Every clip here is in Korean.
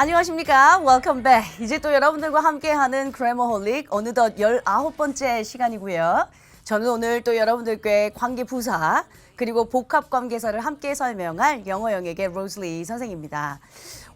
안녕하십니까? Welcome back. 이제 또 여러분들과 함께하는 그래머홀릭 어느덧 19번째 시간이고요. 저는 오늘 또 여러분들께 관계부사 그리고 복합관계사를 함께 설명할 영어 영역의 로즐리 선생입니다.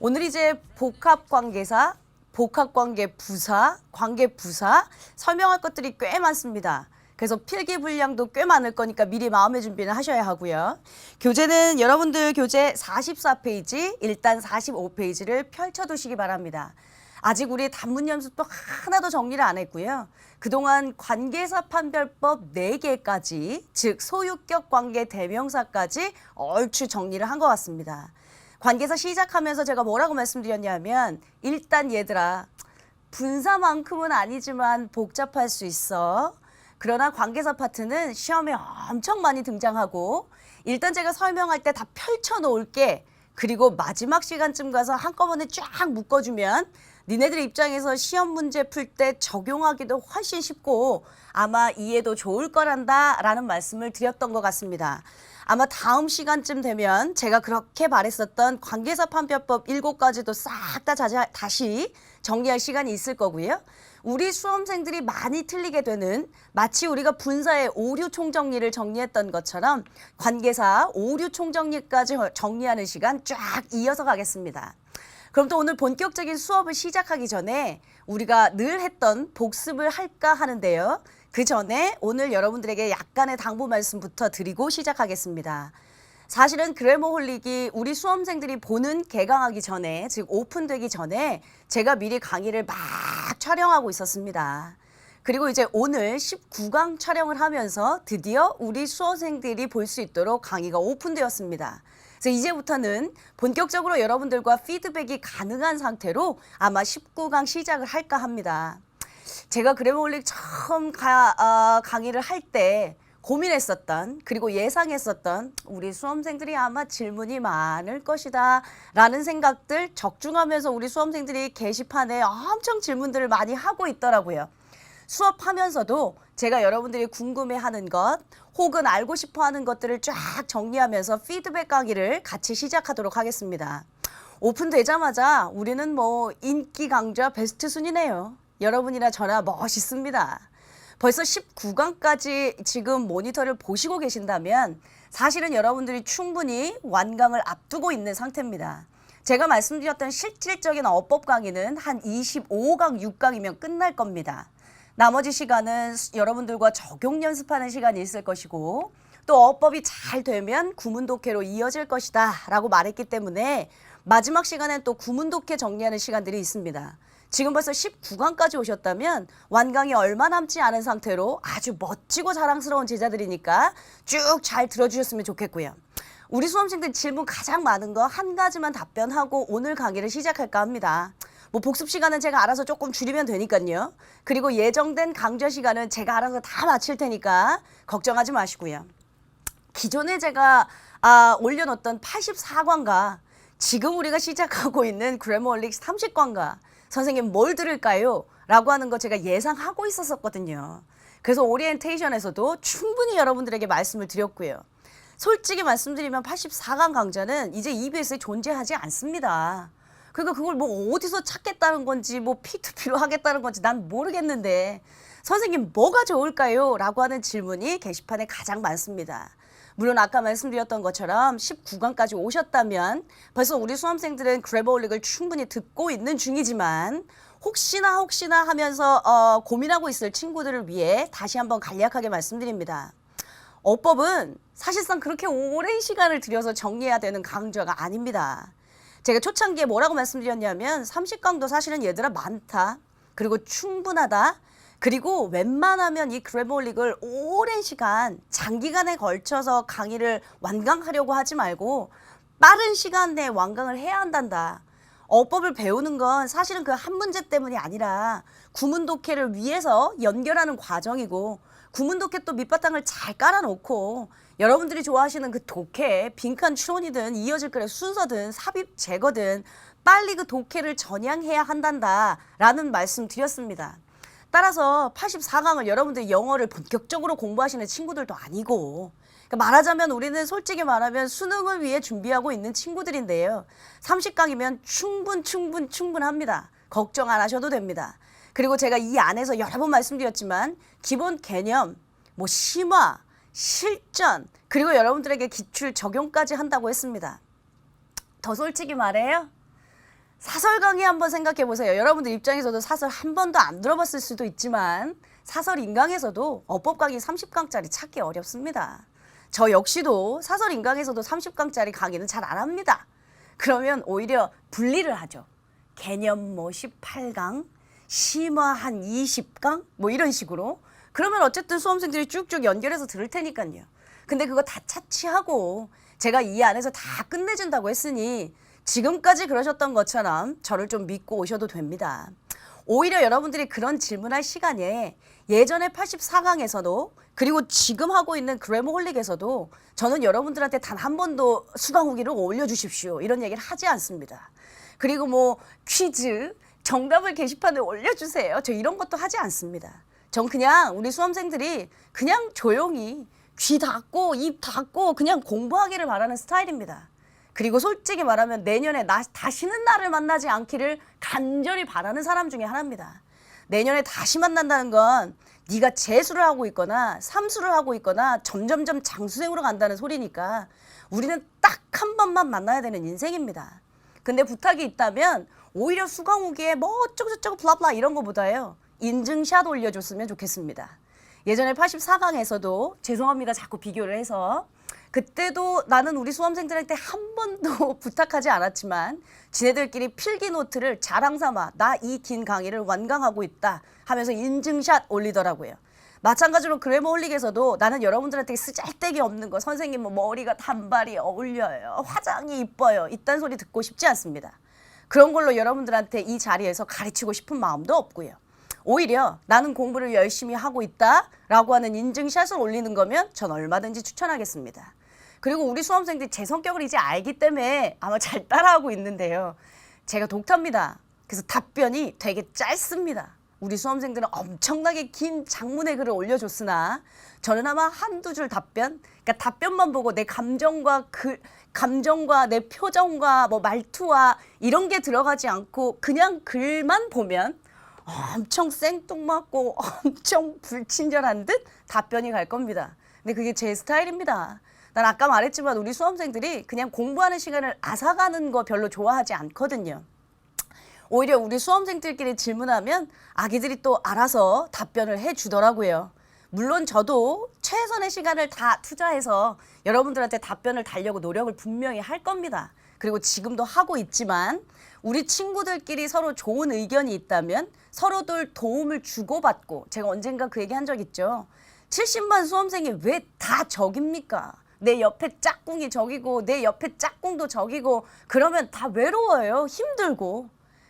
오늘 이제 복합관계사, 복합관계부사, 관계부사 설명할 것들이 꽤 많습니다. 그래서 필기 분량도 꽤 많을 거니까 미리 마음의 준비는 하셔야 하고요. 교재는 여러분들 교재 44페이지, 일단 45페이지를 펼쳐두시기 바랍니다. 아직 우리 단문 연습도 하나도 정리를 안 했고요. 그동안 관계사 판별법 4개까지, 즉 소유격 관계 대명사까지 얼추 정리를 한 것 같습니다. 관계사 시작하면서 제가 뭐라고 말씀드렸냐면 일단 얘들아, 분사만큼은 아니지만 복잡할 수 있어. 그러나 관계사 파트는 시험에 엄청 많이 등장하고 일단 제가 설명할 때 다 펼쳐놓을게. 그리고 마지막 시간쯤 가서 한꺼번에 쫙 묶어주면 니네들 입장에서 시험 문제 풀 때 적용하기도 훨씬 쉽고 아마 이해도 좋을 거란다 라는 말씀을 드렸던 것 같습니다. 아마 다음 시간쯤 되면 제가 그렇게 말했었던 관계사 판별법 7가지도 싹 다 다시 정리할 시간이 있을 거고요. 우리 수험생들이 많이 틀리게 되는 마치 우리가 분사의 오류 총정리를 정리했던 것처럼 관계사 오류 총정리까지 정리하는 시간 쫙 이어서 가겠습니다. 그럼 또 오늘 본격적인 수업을 시작하기 전에 우리가 늘 했던 복습을 할까 하는데요. 그 전에 오늘 여러분들에게 약간의 당부 말씀부터 드리고 시작하겠습니다. 사실은 그래머홀릭이 우리 수험생들이 보는 개강하기 전에, 즉 오픈되기 전에 제가 미리 강의를 막 촬영하고 있었습니다. 그리고 이제 오늘 19강 촬영을 하면서 드디어 우리 수험생들이 볼 수 있도록 강의가 오픈되었습니다. 그래서 이제부터는 본격적으로 여러분들과 피드백이 가능한 상태로 아마 19강 시작을 할까 합니다. 제가 그래머홀릭 처음 강의를 할 때 고민했었던 그리고 예상했었던 우리 수험생들이 아마 질문이 많을 것이다 라는 생각들 적중하면서 우리 수험생들이 게시판에 엄청 질문들을 많이 하고 있더라고요. 수업하면서도 제가 여러분들이 궁금해하는 것 혹은 알고 싶어하는 것들을 쫙 정리하면서 피드백 강의를 같이 시작하도록 하겠습니다. 오픈되자마자 우리는 뭐 인기 강좌 베스트 순이네요. 여러분이나 저나 멋있습니다. 벌써 19강까지 지금 모니터를 보시고 계신다면 사실은 여러분들이 충분히 완강을 앞두고 있는 상태입니다. 제가 말씀드렸던 실질적인 어법 강의는 한 25강, 6강이면 끝날 겁니다. 나머지 시간은 여러분들과 적용 연습하는 시간이 있을 것이고 또 어법이 잘 되면 구문독해로 이어질 것이다 라고 말했기 때문에 마지막 시간엔 또 구문독해 정리하는 시간들이 있습니다. 지금 벌써 19강까지 오셨다면 완강이 얼마 남지 않은 상태로 아주 멋지고 자랑스러운 제자들이니까 쭉 잘 들어주셨으면 좋겠고요. 우리 수험생들 질문 가장 많은 거 한 가지만 답변하고 오늘 강의를 시작할까 합니다. 뭐 복습 시간은 제가 알아서 조금 줄이면 되니까요. 그리고 예정된 강좌 시간은 제가 알아서 다 마칠 테니까 걱정하지 마시고요. 기존에 제가 올려놓던 84강과 지금 우리가 시작하고 있는 그래머홀릭 30강과 선생님 뭘 들을까요? 라고 하는 거 제가 예상하고 있었거든요. 그래서 오리엔테이션에서도 충분히 여러분들에게 말씀을 드렸고요. 솔직히 말씀드리면 84강 강좌는 이제 EBS에 존재하지 않습니다. 그러니까 그걸 뭐 어디서 찾겠다는 건지 뭐 P2P로 하겠다는 건지 난 모르겠는데 선생님 뭐가 좋을까요? 라고 하는 질문이 게시판에 가장 많습니다. 물론 아까 말씀드렸던 것처럼 19강까지 오셨다면 벌써 우리 수험생들은 그래머홀릭을 충분히 듣고 있는 중이지만 혹시나 하면서 고민하고 있을 친구들을 위해 다시 한번 간략하게 말씀드립니다. 어법은 사실상 그렇게 오랜 시간을 들여서 정리해야 되는 강좌가 아닙니다. 제가 초창기에 뭐라고 말씀드렸냐면 30강도 사실은 얘들아 많다. 그리고 충분하다. 그리고 웬만하면 이 그래머홀릭을 오랜 시간 장기간에 걸쳐서 강의를 완강하려고 하지 말고 빠른 시간 내에 완강을 해야 한단다. 어법을 배우는 건 사실은 그 한 문제 때문이 아니라 구문독해를 위해서 연결하는 과정이고 구문독해 또 밑바탕을 잘 깔아놓고 여러분들이 좋아하시는 그 독해 빈칸 추론이든 이어질 글의 순서든 삽입 제거든 빨리 그 독해를 전향해야 한단다 라는 말씀 드렸습니다. 따라서 84강을 여러분들 영어를 본격적으로 공부하시는 친구들도 아니고, 그러니까 말하자면 우리는 솔직히 말하면 수능을 위해 준비하고 있는 친구들인데요. 30강이면 충분합니다. 걱정 안 하셔도 됩니다. 그리고 제가 이 안에서 여러 번 말씀드렸지만 기본 개념, 뭐 심화, 실전, 그리고 여러분들에게 기출 적용까지 한다고 했습니다. 더 솔직히 말해요. 사설 강의 한번 생각해 보세요. 여러분들 입장에서도 사설 한 번도 안 들어봤을 수도 있지만 사설 인강에서도 어법 강의 30강짜리 찾기 어렵습니다. 저 역시도 사설 인강에서도 30강짜리 강의는 잘 안 합니다. 그러면 오히려 분리를 하죠. 개념 뭐 18강, 심화 한 20강 뭐 이런 식으로. 그러면 어쨌든 수험생들이 쭉쭉 연결해서 들을 테니까요. 근데 그거 다 차치하고 제가 이 안에서 다 끝내준다고 했으니 지금까지 그러셨던 것처럼 저를 좀 믿고 오셔도 됩니다. 오히려 여러분들이 그런 질문할 시간에 예전에 84강에서도 그리고 지금 하고 있는 그래머홀릭에서도 저는 여러분들한테 단 한 번도 수강 후기를 올려주십시오 이런 얘기를 하지 않습니다. 그리고 뭐 퀴즈, 정답을 게시판에 올려주세요. 저 이런 것도 하지 않습니다. 전 그냥 우리 수험생들이 그냥 조용히 귀 닫고 입 닫고 그냥 공부하기를 바라는 스타일입니다. 그리고 솔직히 말하면 내년에 다시는 나를 만나지 않기를 간절히 바라는 사람 중에 하나입니다. 내년에 다시 만난다는 건 네가 재수를 하고 있거나 삼수를 하고 있거나 점점점 장수생으로 간다는 소리니까 우리는 딱 한 번만 만나야 되는 인생입니다. 근데 부탁이 있다면 오히려 수강 후기에 뭐 어쩌고저쩌고 블라블라 이런 거보다요. 인증샷 올려줬으면 좋겠습니다. 예전에 84강에서도 죄송합니다. 자꾸 비교를 해서 그때도 나는 우리 수험생들한테 한 번도 부탁하지 않았지만 지네들끼리 필기 노트를 자랑 삼아 나 이 긴 강의를 완강하고 있다 하면서 인증샷 올리더라고요. 마찬가지로 그래머홀릭에서도 나는 여러분들한테 쓰잘데기 없는 거 선생님 뭐 머리가 단발이 어울려요. 화장이 이뻐요. 이딴 소리 듣고 싶지 않습니다. 그런 걸로 여러분들한테 이 자리에서 가르치고 싶은 마음도 없고요. 오히려 나는 공부를 열심히 하고 있다라고 하는 인증샷을 올리는 거면 전 얼마든지 추천하겠습니다. 그리고 우리 수험생들이 제 성격을 이제 알기 때문에 아마 잘 따라하고 있는데요. 제가 독타입니다. 그래서 답변이 되게 짧습니다. 우리 수험생들은 엄청나게 긴 장문의 글을 올려줬으나 저는 아마 한두 줄 답변, 그러니까 답변만 보고 내 감정과 내 표정과 뭐 말투와 이런 게 들어가지 않고 그냥 글만 보면 엄청 생뚱맞고 엄청 불친절한 듯 답변이 갈 겁니다. 근데 그게 제 스타일입니다. 난 아까 말했지만 우리 수험생들이 그냥 공부하는 시간을 앗아가는 거 별로 좋아하지 않거든요. 오히려 우리 수험생들끼리 질문하면 아기들이 또 알아서 답변을 해주더라고요. 물론 저도 최선의 시간을 다 투자해서 여러분들한테 답변을 달려고 노력을 분명히 할 겁니다. 그리고 지금도 하고 있지만 우리 친구들끼리 서로 좋은 의견이 있다면 서로들 도움을 주고받고 제가 언젠가 그 얘기 한 적 있죠. 70만 수험생이 왜 다 적입니까? 내 옆에 짝꿍이 적이고 내 옆에 짝꿍도 적이고 그러면 다 외로워요. 힘들고.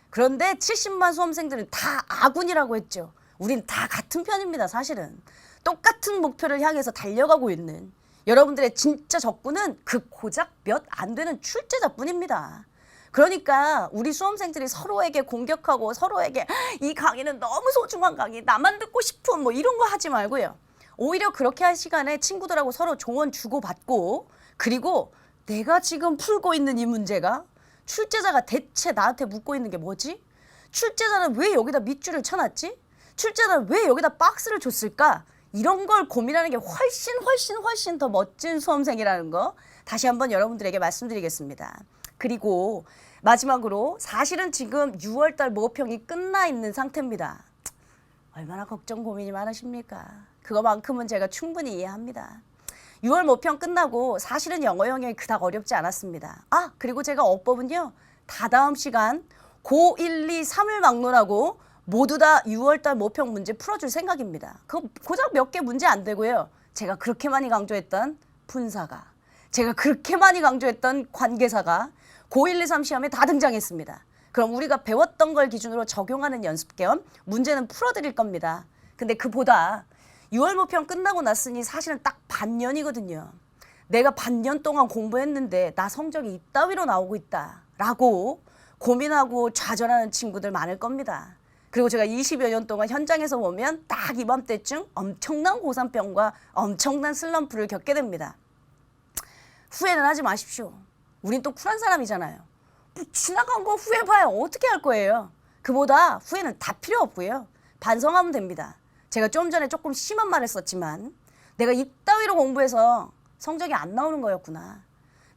그런데 70만 수험생들은 다 아군이라고 했죠. 우린 다 같은 편입니다. 사실은. 똑같은 목표를 향해서 달려가고 있는 여러분들의 진짜 적군은 그 고작 몇 안 되는 출제자뿐입니다. 그러니까 우리 수험생들이 서로에게 공격하고 서로에게 이 강의는 너무 소중한 강의, 나만 듣고 싶은 뭐 이런 거 하지 말고요. 오히려 그렇게 할 시간에 친구들하고 서로 조언 주고받고 그리고 내가 지금 풀고 있는 이 문제가 출제자가 대체 나한테 묻고 있는 게 뭐지? 출제자는 왜 여기다 밑줄을 쳐놨지? 출제자는 왜 여기다 박스를 줬을까? 이런 걸 고민하는 게 훨씬 더 멋진 수험생이라는 거 다시 한번 여러분들에게 말씀드리겠습니다. 그리고 마지막으로 사실은 지금 6월달 모평이 끝나 있는 상태입니다. 얼마나 걱정 고민이 많으십니까? 그거만큼은 제가 충분히 이해합니다. 6월 모평 끝나고 사실은 영어 영역이 그닥 어렵지 않았습니다. 아, 그리고 제가 어법은요. 다다음 시간 고 1, 2, 3을 막론하고 모두 다 6월달 모평 문제 풀어줄 생각입니다. 그거 고작 몇 개 문제 안 되고요. 제가 그렇게 많이 강조했던 분사가, 제가 그렇게 많이 강조했던 관계사가 고 1, 2, 3 시험에 다 등장했습니다. 그럼 우리가 배웠던 걸 기준으로 적용하는 연습 겸 문제는 풀어드릴 겁니다. 근데 그보다 6월 모평 끝나고 났으니 사실은 딱 반년이거든요. 내가 반년 동안 공부했는데 나 성적이 이따위로 나오고 있다라고 고민하고 좌절하는 친구들 많을 겁니다. 그리고 제가 20여 년 동안 현장에서 보면 딱 이맘때쯤 엄청난 고산병과 엄청난 슬럼프를 겪게 됩니다. 후회는 하지 마십시오. 우린 또 쿨한 사람이잖아요. 뭐 지나간 거 후회봐야 어떻게 할 거예요. 그보다 후회는 다 필요 없고요. 반성하면 됩니다. 제가 좀 전에 조금 심한 말을 썼지만 내가 이따위로 공부해서 성적이 안 나오는 거였구나.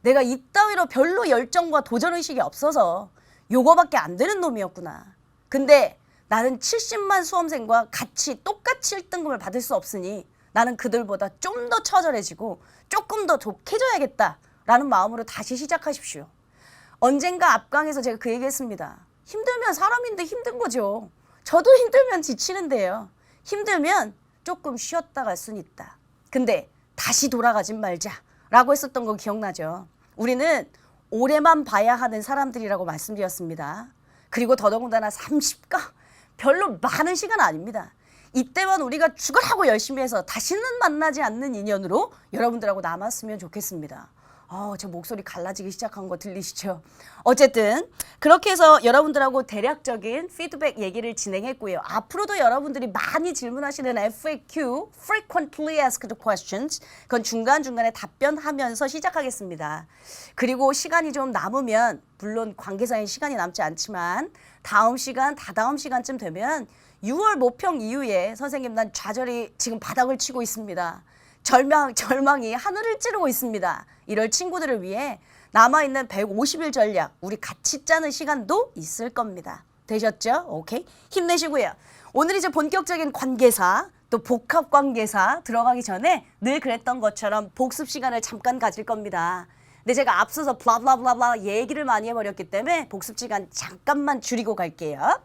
내가 이따위로 별로 열정과 도전의식이 없어서 요거밖에 안 되는 놈이었구나. 근데 나는 70만 수험생과 같이 똑같이 1등급을 받을 수 없으니 나는 그들보다 좀 더 처절해지고 조금 더 독해져야겠다라는 마음으로 다시 시작하십시오. 언젠가 앞강에서 제가 그 얘기했습니다. 힘들면 사람인데 힘든 거죠. 저도 힘들면 지치는데요. 힘들면 조금 쉬었다 갈 수는 있다. 근데 다시 돌아가진 말자라고 했었던 거 기억나죠? 우리는 올해만 봐야 하는 사람들이라고 말씀드렸습니다. 그리고 더더군다나 30가 별로 많은 시간 아닙니다. 이때만 우리가 죽으라고 열심히 해서 다시는 만나지 않는 인연으로 여러분들하고 남았으면 좋겠습니다. 제 목소리 갈라지기 시작한 거 들리시죠? 어쨌든 그렇게 해서 여러분들하고 대략적인 피드백 얘기를 진행했고요. 앞으로도 여러분들이 많이 질문하시는 FAQ, Frequently Asked Questions, 그건 중간중간에 답변하면서 시작하겠습니다. 그리고 시간이 좀 남으면, 물론 관계사인 시간이 남지 않지만 다음 시간, 다다음 시간쯤 되면 6월 모평 이후에 선생님 난 좌절이 지금 바닥을 치고 있습니다. 절망이 하늘을 찌르고 있습니다. 이럴 친구들을 위해 남아있는 150일 전략 우리 같이 짜는 시간도 있을 겁니다. 되셨죠? 오케이? 힘내시고요. 오늘 이제 본격적인 관계사 또 복합관계사 들어가기 전에 늘 그랬던 것처럼 복습 시간을 잠깐 가질 겁니다. 근데 제가 앞서서 블라블라블라 얘기를 많이 해버렸기 때문에 복습 시간 잠깐만 줄이고 갈게요.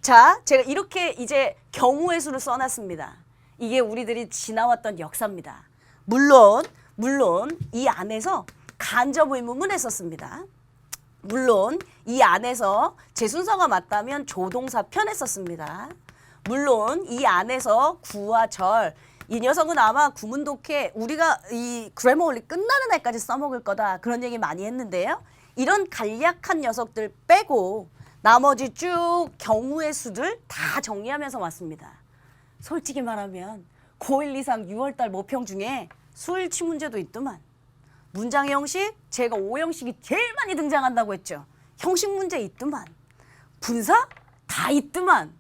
자, 제가 이렇게 이제 경우의 수를 써놨습니다. 이게 우리들이 지나왔던 역사입니다. 물론 이 안에서 간접 의문문 했었습니다. 물론 이 안에서 제 순서가 맞다면 조동사 편 했었습니다. 물론 이 안에서 구와 절, 이 녀석은 아마 구문독해 우리가 이 그래머홀릭 끝나는 날까지 써먹을 거다 그런 얘기 많이 했는데요. 이런 간략한 녀석들 빼고 나머지 쭉 경우의 수들 다 정리하면서 왔습니다. 솔직히 말하면 고1 이상 6월달 모평 중에 수일치 문제도 있더만. 문장의 형식 제가 5형식이 제일 많이 등장한다고 했죠. 형식 문제 있더만. 분사 다 있더만.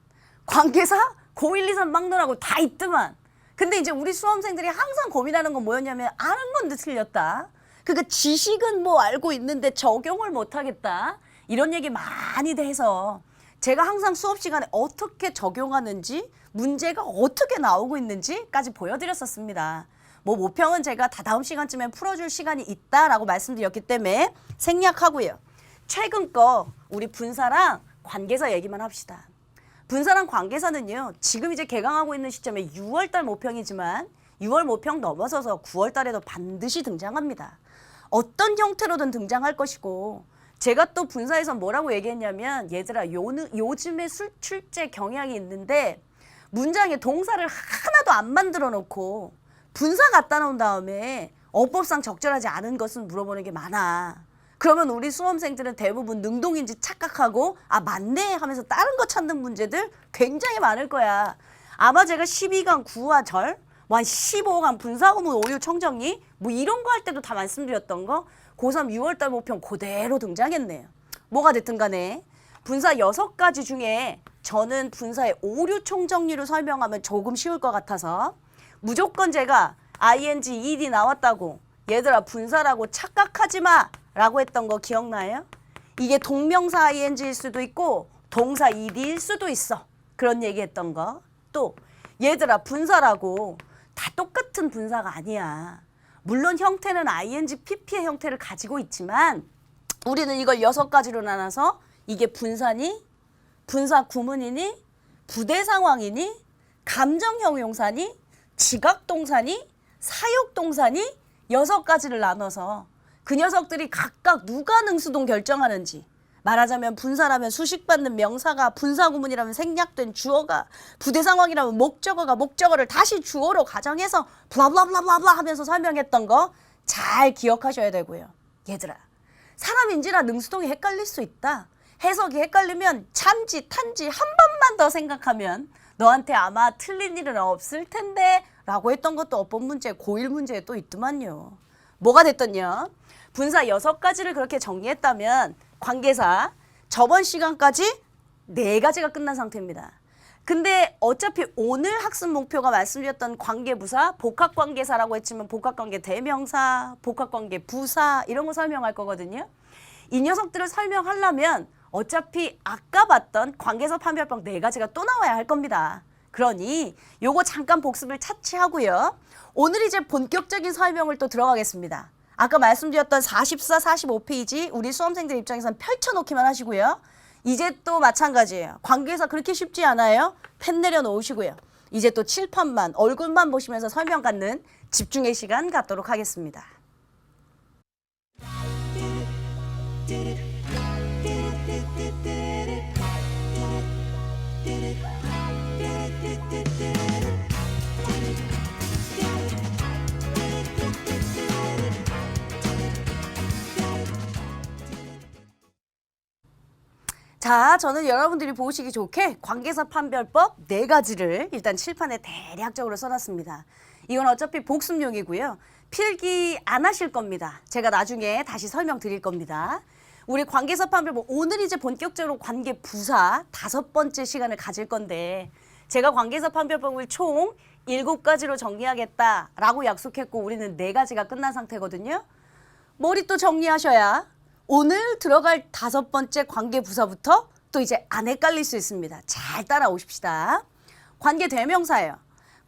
관계사 고1, 2, 3 막론하고 다 있더만. 근데 이제 우리 수험생들이 항상 고민하는 건 뭐였냐면 아는 건데 틀렸다. 그러니까 지식은 뭐 알고 있는데 적용을 못하겠다. 이런 얘기 많이 해서 제가 항상 수업 시간에 어떻게 적용하는지 문제가 어떻게 나오고 있는지까지 보여드렸었습니다. 뭐 모평은 제가 다다음 시간쯤에 풀어줄 시간이 있다라고 말씀드렸기 때문에 생략하고요. 최근 거 우리 분사랑 관계사 얘기만 합시다. 분사랑 관계사는요. 지금 이제 개강하고 있는 시점에 6월달 모평이지만 6월 모평 넘어서서 9월달에도 반드시 등장합니다. 어떤 형태로든 등장할 것이고 제가 또 분사에서 뭐라고 얘기했냐면 얘들아 요즘에 출제 경향이 있는데 문장에 동사를 하나도 안 만들어 놓고 분사 갖다 놓은 다음에 어법상 적절하지 않은 것은 물어보는 게 많아. 그러면 우리 수험생들은 대부분 능동인지 착각하고 아 맞네 하면서 다른 거 찾는 문제들 굉장히 많을 거야. 아마 제가 12강 구와 절, 뭐 15강 분사구문 오류 청정리 뭐 이런 거 할 때도 다 말씀드렸던 거 고3 6월달 모평 그대로 등장했네요. 뭐가 됐든 간에 분사 6가지 중에 저는 분사의 오류 총정리로 설명하면 조금 쉬울 것 같아서 무조건 제가 ing, ed 나왔다고 얘들아 분사라고 착각하지 마 라고 했던 거 기억나요? 이게 동명사 ing일 수도 있고 동사 ed일 수도 있어. 그런 얘기 했던 거. 또 얘들아 분사라고 다 똑같은 분사가 아니야. 물론 형태는 ing, pp의 형태를 가지고 있지만 우리는 이걸 6가지로 나눠서 이게 분사니, 분사 구문이니, 부대 상황이니, 감정형 용사니, 지각 동사니, 사역 동사니 6가지를 나눠서 그 녀석들이 각각 누가 능수동 결정하는지 말하자면 분사라면 수식받는 명사가 분사 구문이라면 생략된 주어가 부대 상황이라면 목적어가 목적어를 다시 주어로 가정해서 블라블라블라블라 하면서 설명했던 거 잘 기억하셔야 되고요. 얘들아 사람인지라 능수동이 헷갈릴 수 있다. 해석이 헷갈리면 찬지, 탄지 한 번만 더 생각하면 너한테 아마 틀린 일은 없을 텐데 라고 했던 것도 어법 문제, 고1 문제에 또 있더만요. 뭐가 됐던요? 분사 6가지를 그렇게 정리했다면 관계사 저번 시간까지 4가지가 끝난 상태입니다. 근데 어차피 오늘 학습 목표가 말씀드렸던 관계부사, 복합관계사라고 했지만 복합관계 대명사, 복합관계 부사 이런 거 설명할 거거든요. 이 녀석들을 설명하려면 어차피 아까 봤던 관계사 판별법 4가지가 또 나와야 할 겁니다. 그러니 요거 잠깐 복습을 차치하고요. 오늘 이제 본격적인 설명을 또 들어가겠습니다. 아까 말씀드렸던 44, 45페이지 우리 수험생들 입장에서는 펼쳐놓기만 하시고요. 이제 또 마찬가지예요. 관계사 그렇게 쉽지 않아요. 펜 내려놓으시고요. 이제 또 칠판만, 얼굴만 보시면서 설명 갖는 집중의 시간 갖도록 하겠습니다. 자, 저는 여러분들이 보시기 좋게 관계사 판별법 4가지를 일단 칠판에 대략적으로 써놨습니다. 이건 어차피 복습용이고요. 필기 안 하실 겁니다. 제가 나중에 다시 설명드릴 겁니다. 우리 관계사 판별법 오늘 이제 본격적으로 관계 부사 5번째 시간을 가질 건데 제가 관계사 판별법을 총 7가지로 정리하겠다라고 약속했고 우리는 4가지가 끝난 상태거든요. 머리 또 정리하셔야 오늘 들어갈 5번째 관계부사부터 또 이제 안 헷갈릴 수 있습니다. 잘 따라오십시다. 관계대명사예요.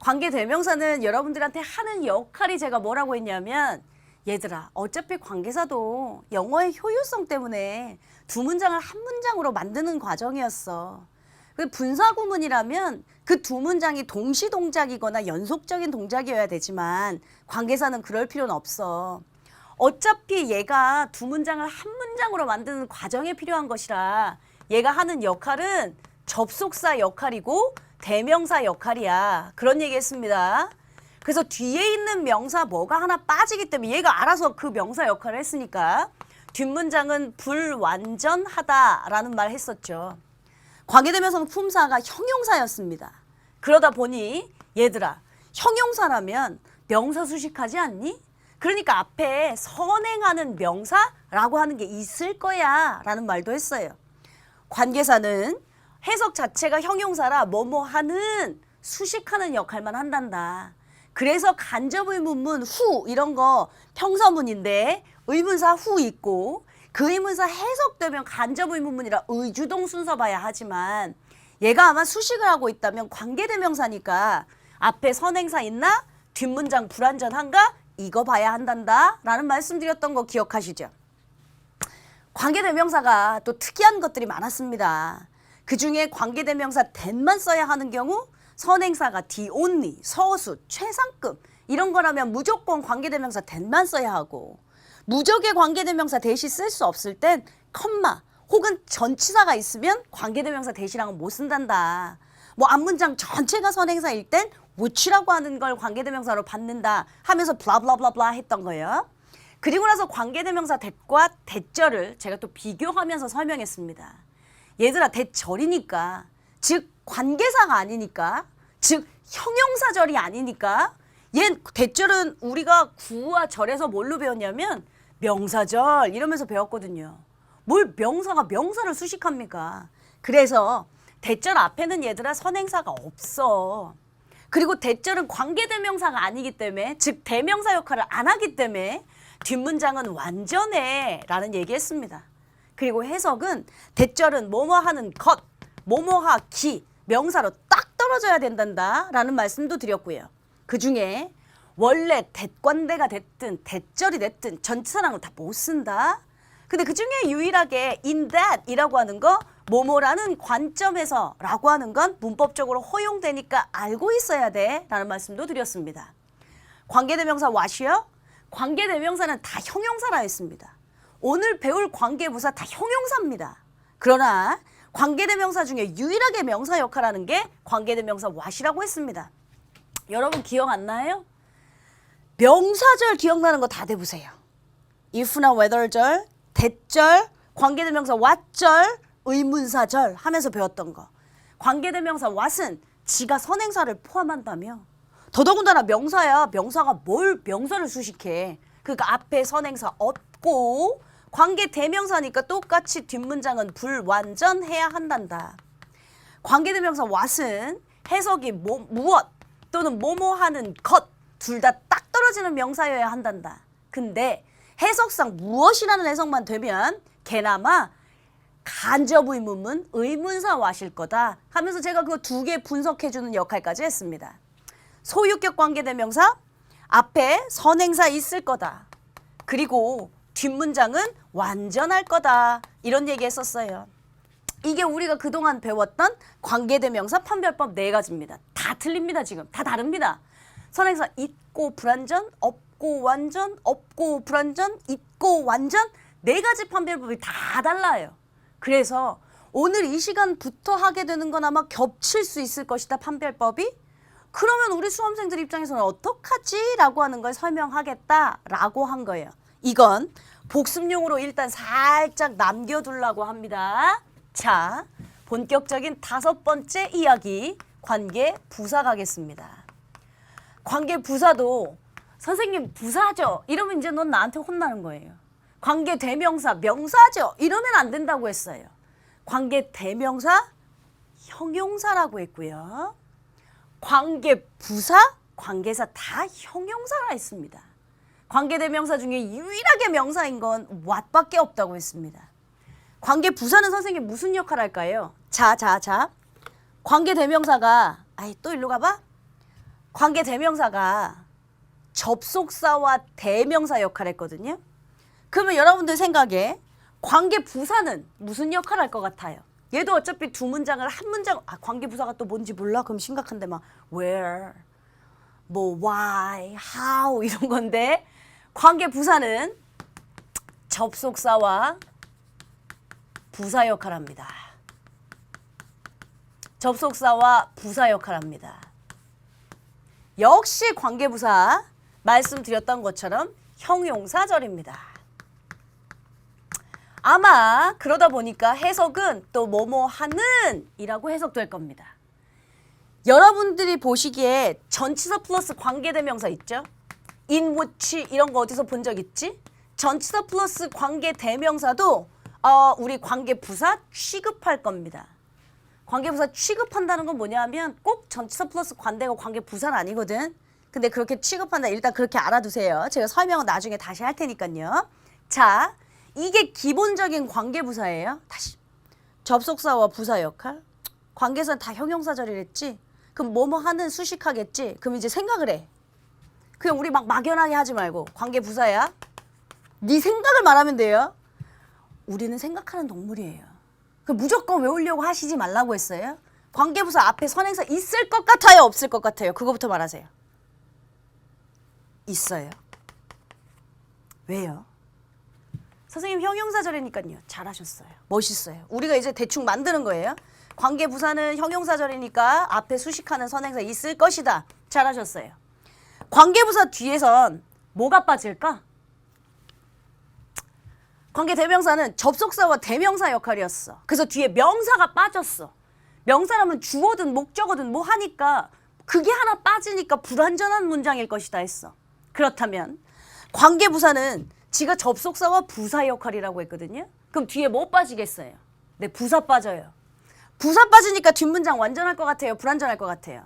관계대명사는 여러분들한테 하는 역할이 제가 뭐라고 했냐면 얘들아 어차피 관계사도 영어의 효율성 때문에 2문장을 한 문장으로 만드는 과정이었어. 분사구문이라면 그 2문장이 동시동작이거나 연속적인 동작이어야 되지만 관계사는 그럴 필요는 없어. 어차피 얘가 2문장을 한 문장으로 만드는 과정에 필요한 것이라 얘가 하는 역할은 접속사 역할이고 대명사 역할이야. 그런 얘기 했습니다. 그래서 뒤에 있는 명사 뭐가 하나 빠지기 때문에 얘가 알아서 그 명사 역할을 했으니까 뒷문장은 불완전하다라는 말 했었죠. 관계대명사는 품사가 형용사였습니다. 그러다 보니 얘들아 형용사라면 명사 수식하지 않니? 그러니까 앞에 선행하는 명사라고 하는 게 있을 거야 라는 말도 했어요. 관계사는 해석 자체가 형용사라 뭐뭐 하는 수식하는 역할만 한단다. 그래서 간접의문문 후 이런 거 평서문인데 의문사 후 있고 그 의문사 해석되면 간접의문문이라 의주동 순서 봐야 하지만 얘가 아마 수식을 하고 있다면 관계대명사니까 앞에 선행사 있나? 뒷문장 불완전한가? 이거 봐야 한단다 라는 말씀드렸던 거 기억하시죠? 관계대명사가 또 특이한 것들이 많았습니다. 그중에 관계대명사 that만 써야 하는 경우 선행사가 the only, 서수, 최상급 이런 거라면 무조건 관계대명사 that만 써야 하고 무적의 관계대명사 that이 쓸 수 없을 땐 컴마 혹은 전치사가 있으면 관계대명사 that이랑은 못 쓴단다. 뭐 앞문장 전체가 선행사일 땐 which라고 하는 걸 관계대명사로 받는다 하면서 블라블라블라 했던 거예요. 그리고 나서 관계대명사 that과 that절을 제가 또 비교하면서 설명했습니다. 얘들아 that절이니까 즉 관계사가 아니니까 즉 형용사절이 아니니까 얘 that절은 우리가 구와 절에서 뭘로 배웠냐면 명사절 이러면서 배웠거든요. 뭘 명사가 명사를 수식합니까? 그래서 that절 앞에는 얘들아 선행사가 없어. 그리고 that절은 관계대명사가 아니기 때문에 즉 대명사 역할을 안 하기 때문에 뒷문장은 완전해 라는 얘기했습니다. 그리고 해석은 that절은 뭐뭐 하는 것, 뭐뭐 하기 명사로 딱 떨어져야 된단다 라는 말씀도 드렸고요. 그중에 원래 that관대가 됐든 that절이 됐든 전치사랑은 다 못 쓴다. 근데 그중에 유일하게 in that 이라고 하는 거 뭐뭐라는 관점에서 라고 하는 건 문법적으로 허용되니까 알고 있어야 돼 라는 말씀도 드렸습니다. 관계대명사 what이요? 관계대명사는 다 형용사라 했습니다. 오늘 배울 관계부사 다 형용사입니다. 그러나 관계대명사 중에 유일하게 명사 역할하는 게 관계대명사 what이라고 했습니다. 여러분 기억 안 나요? 명사절 기억나는 거 다 대보세요. if나 whether절, that절, 관계대명사 what절, 의문사절 하면서 배웠던 거. 관계대명사 what은 지가 선행사를 포함한다며. 더더군다나 명사야. 명사가 뭘 명사를 수식해. 그러니까 앞에 선행사 없고 관계대명사니까 똑같이 뒷문장은 불완전해야 한단다. 관계대명사 what은 해석이 무엇 또는 뭐뭐 하는 것 둘 다 딱 떨어지는 명사여야 한단다. 근데 해석상 무엇이라는 해석만 되면 개나마 간접 의문문 의문사 what일 거다 하면서 제가 그거 두 개 분석해주는 역할까지 했습니다. 소유격 관계대명사 앞에 선행사 있을 거다. 그리고 뒷문장은 완전할 거다. 이런 얘기 했었어요. 이게 우리가 그동안 배웠던 관계대명사 판별법 4가지입니다. 다 틀립니다. 지금 다 다릅니다. 선행사 있고 불완전, 없고 완전, 없고 불완전, 있고 완전 4가지 판별법이 다 달라요. 그래서 오늘 이 시간부터 하게 되는 건 아마 겹칠 수 있을 것이다. 판별법이. 그러면 우리 수험생들 입장에서는 어떡하지? 라고 하는 걸 설명하겠다라고 한 거예요. 이건 복습용으로 일단 살짝 남겨두려고 합니다. 자, 본격적인 5번째 이야기 관계 부사 가겠습니다. 관계 부사도 선생님 부사죠? 이러면 이제 넌 나한테 혼나는 거예요. 관계 대명사 명사죠? 이러면 안 된다고 했어요. 관계 대명사 형용사라고 했고요. 관계 부사 관계사 다 형용사라 했습니다. 관계 대명사 중에 유일하게 명사인 건 what밖에 없다고 했습니다. 관계 부사는 선생님 무슨 역할 할까요? 자. 관계 대명사가 또 일로 가봐. 관계 대명사가 접속사와 대명사 역할 했거든요. 그러면 여러분들 생각에 관계 부사는 무슨 역할 할 것 같아요? 얘도 어차피 두 문장을 한 문장 관계 부사가 또 뭔지 몰라? 그럼 심각한데 막 where, 뭐 why, how 이런 건데 관계 부사는 접속사와 부사 역할합니다. 접속사와 부사 역할합니다. 역시 관계부사 말씀드렸던 것처럼 형용사절입니다. 아마 그러다 보니까 해석은 또 뭐뭐 하는 이라고 해석될 겁니다. 여러분들이 보시기에 전치사 플러스 관계대명사 있죠? in which 이런 거 어디서 본 적 있지? 전치사 플러스 관계대명사도 우리 관계부사 취급할 겁니다. 관계부사 취급한다는 건 뭐냐 하면 꼭 전치사 플러스 관대가 관계부사는 아니거든. 근데 그렇게 취급한다. 일단 그렇게 알아두세요. 제가 설명은 나중에 다시 할 테니까요. 자, 이게 기본적인 관계부사예요. 다시. 접속사와 부사 역할. 관계사는 다 형용사절이랬지. 그럼 뭐뭐 하는 수식하겠지. 그럼 이제 생각을 해. 그냥 우리 막 막연하게 하지 말고 관계부사야. 네 생각을 말하면 돼요. 우리는 생각하는 동물이에요. 그 무조건 외우려고 하시지 말라고 했어요. 관계부사 앞에 선행사 있을 것 같아요? 없을 것 같아요? 그거부터 말하세요. 있어요. 왜요? 선생님 형용사절이니까요. 잘하셨어요. 멋있어요. 우리가 이제 대충 만드는 거예요. 관계부사는 형용사절이니까 앞에 수식하는 선행사 있을 것이다. 잘하셨어요. 관계부사 뒤에선 뭐가 빠질까? 관계대명사는 접속사와 대명사 역할이었어. 그래서 뒤에 명사가 빠졌어. 명사라면 주어든 목적어든 뭐 하니까 그게 하나 빠지니까 불완전한 문장일 것이다 했어. 그렇다면 관계부사는 지가 접속사와 부사 역할이라고 했거든요. 그럼 뒤에 뭐 빠지겠어요? 네, 부사 빠져요. 부사 빠지니까 뒷문장 완전할 것 같아요? 불완전할 것 같아요?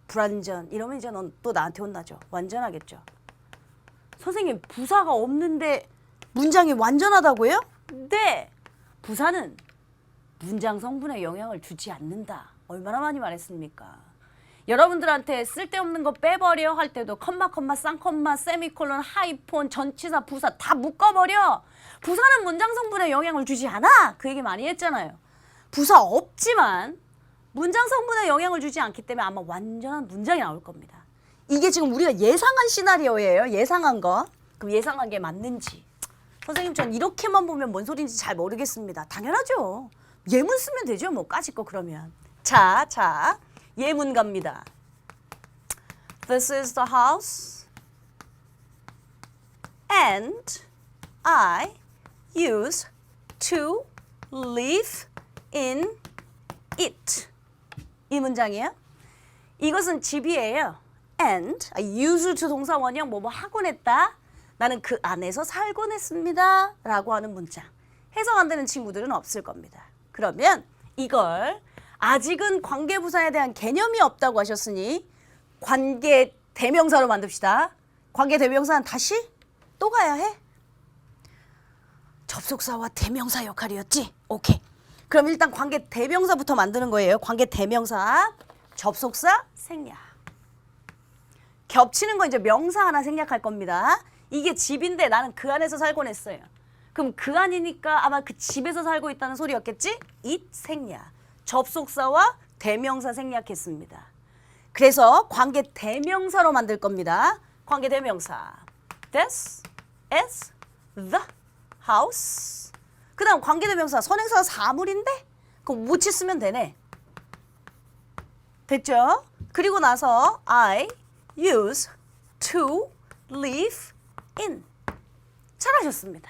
불완전. 이러면 이제 넌 또 나한테 혼나죠. 완전하겠죠. 선생님 부사가 없는데 문장이 완전하다고요? 네. 부사는 문장 성분에 영향을 주지 않는다. 얼마나 많이 말했습니까? 여러분들한테 쓸데없는 거 빼버려 할 때도 컴마, 쌍컴마, 세미콜론, 하이폰, 전치사, 부사 다 묶어버려. 부사는 문장 성분에 영향을 주지 않아. 그 얘기 많이 했잖아요. 부사 없지만 문장 성분에 영향을 주지 않기 때문에 아마 완전한 문장이 나올 겁니다. 이게 지금 우리가 예상한 시나리오예요. 예상한 거. 그럼 예상한 게 맞는지. 선생님 전 이렇게만 보면 뭔 소리인지 잘 모르겠습니다. 당연하죠. 예문 쓰면 되죠. 뭐 까짓 거 그러면. 자. 예문 갑니다. This is the house and I used to live in it. 이 문장이에요. 이것은 집이에요. and used to 동사 원형 뭐뭐 하곤 했다. 나는 그 안에서 살곤 했습니다. 라고 하는 문장. 해석 안 되는 친구들은 없을 겁니다. 그러면 이걸 아직은 관계부사에 대한 개념이 없다고 하셨으니 관계 대명사로 만듭시다. 관계 대명사는 다시 또 가야 해? 접속사와 대명사 역할이었지? 오케이. 그럼 일단 관계 대명사부터 만드는 거예요. 관계 대명사, 접속사, 생략. 겹치는 거 이제 명사 하나 생략할 겁니다. 이게 집인데 나는 그 안에서 살곤 했어요. 그럼 그 안이니까 아마 그 집에서 살고 있다는 소리였겠지? it 생략. 접속사와 대명사 생략했습니다. 그래서 관계 대명사로 만들 겁니다. 관계 대명사. This is the house. 그 다음 관계 대명사. 선행사가 사물인데? 그럼 which 쓰면 되네. 됐죠? 그리고 나서 I use to live in. 잘하셨습니다.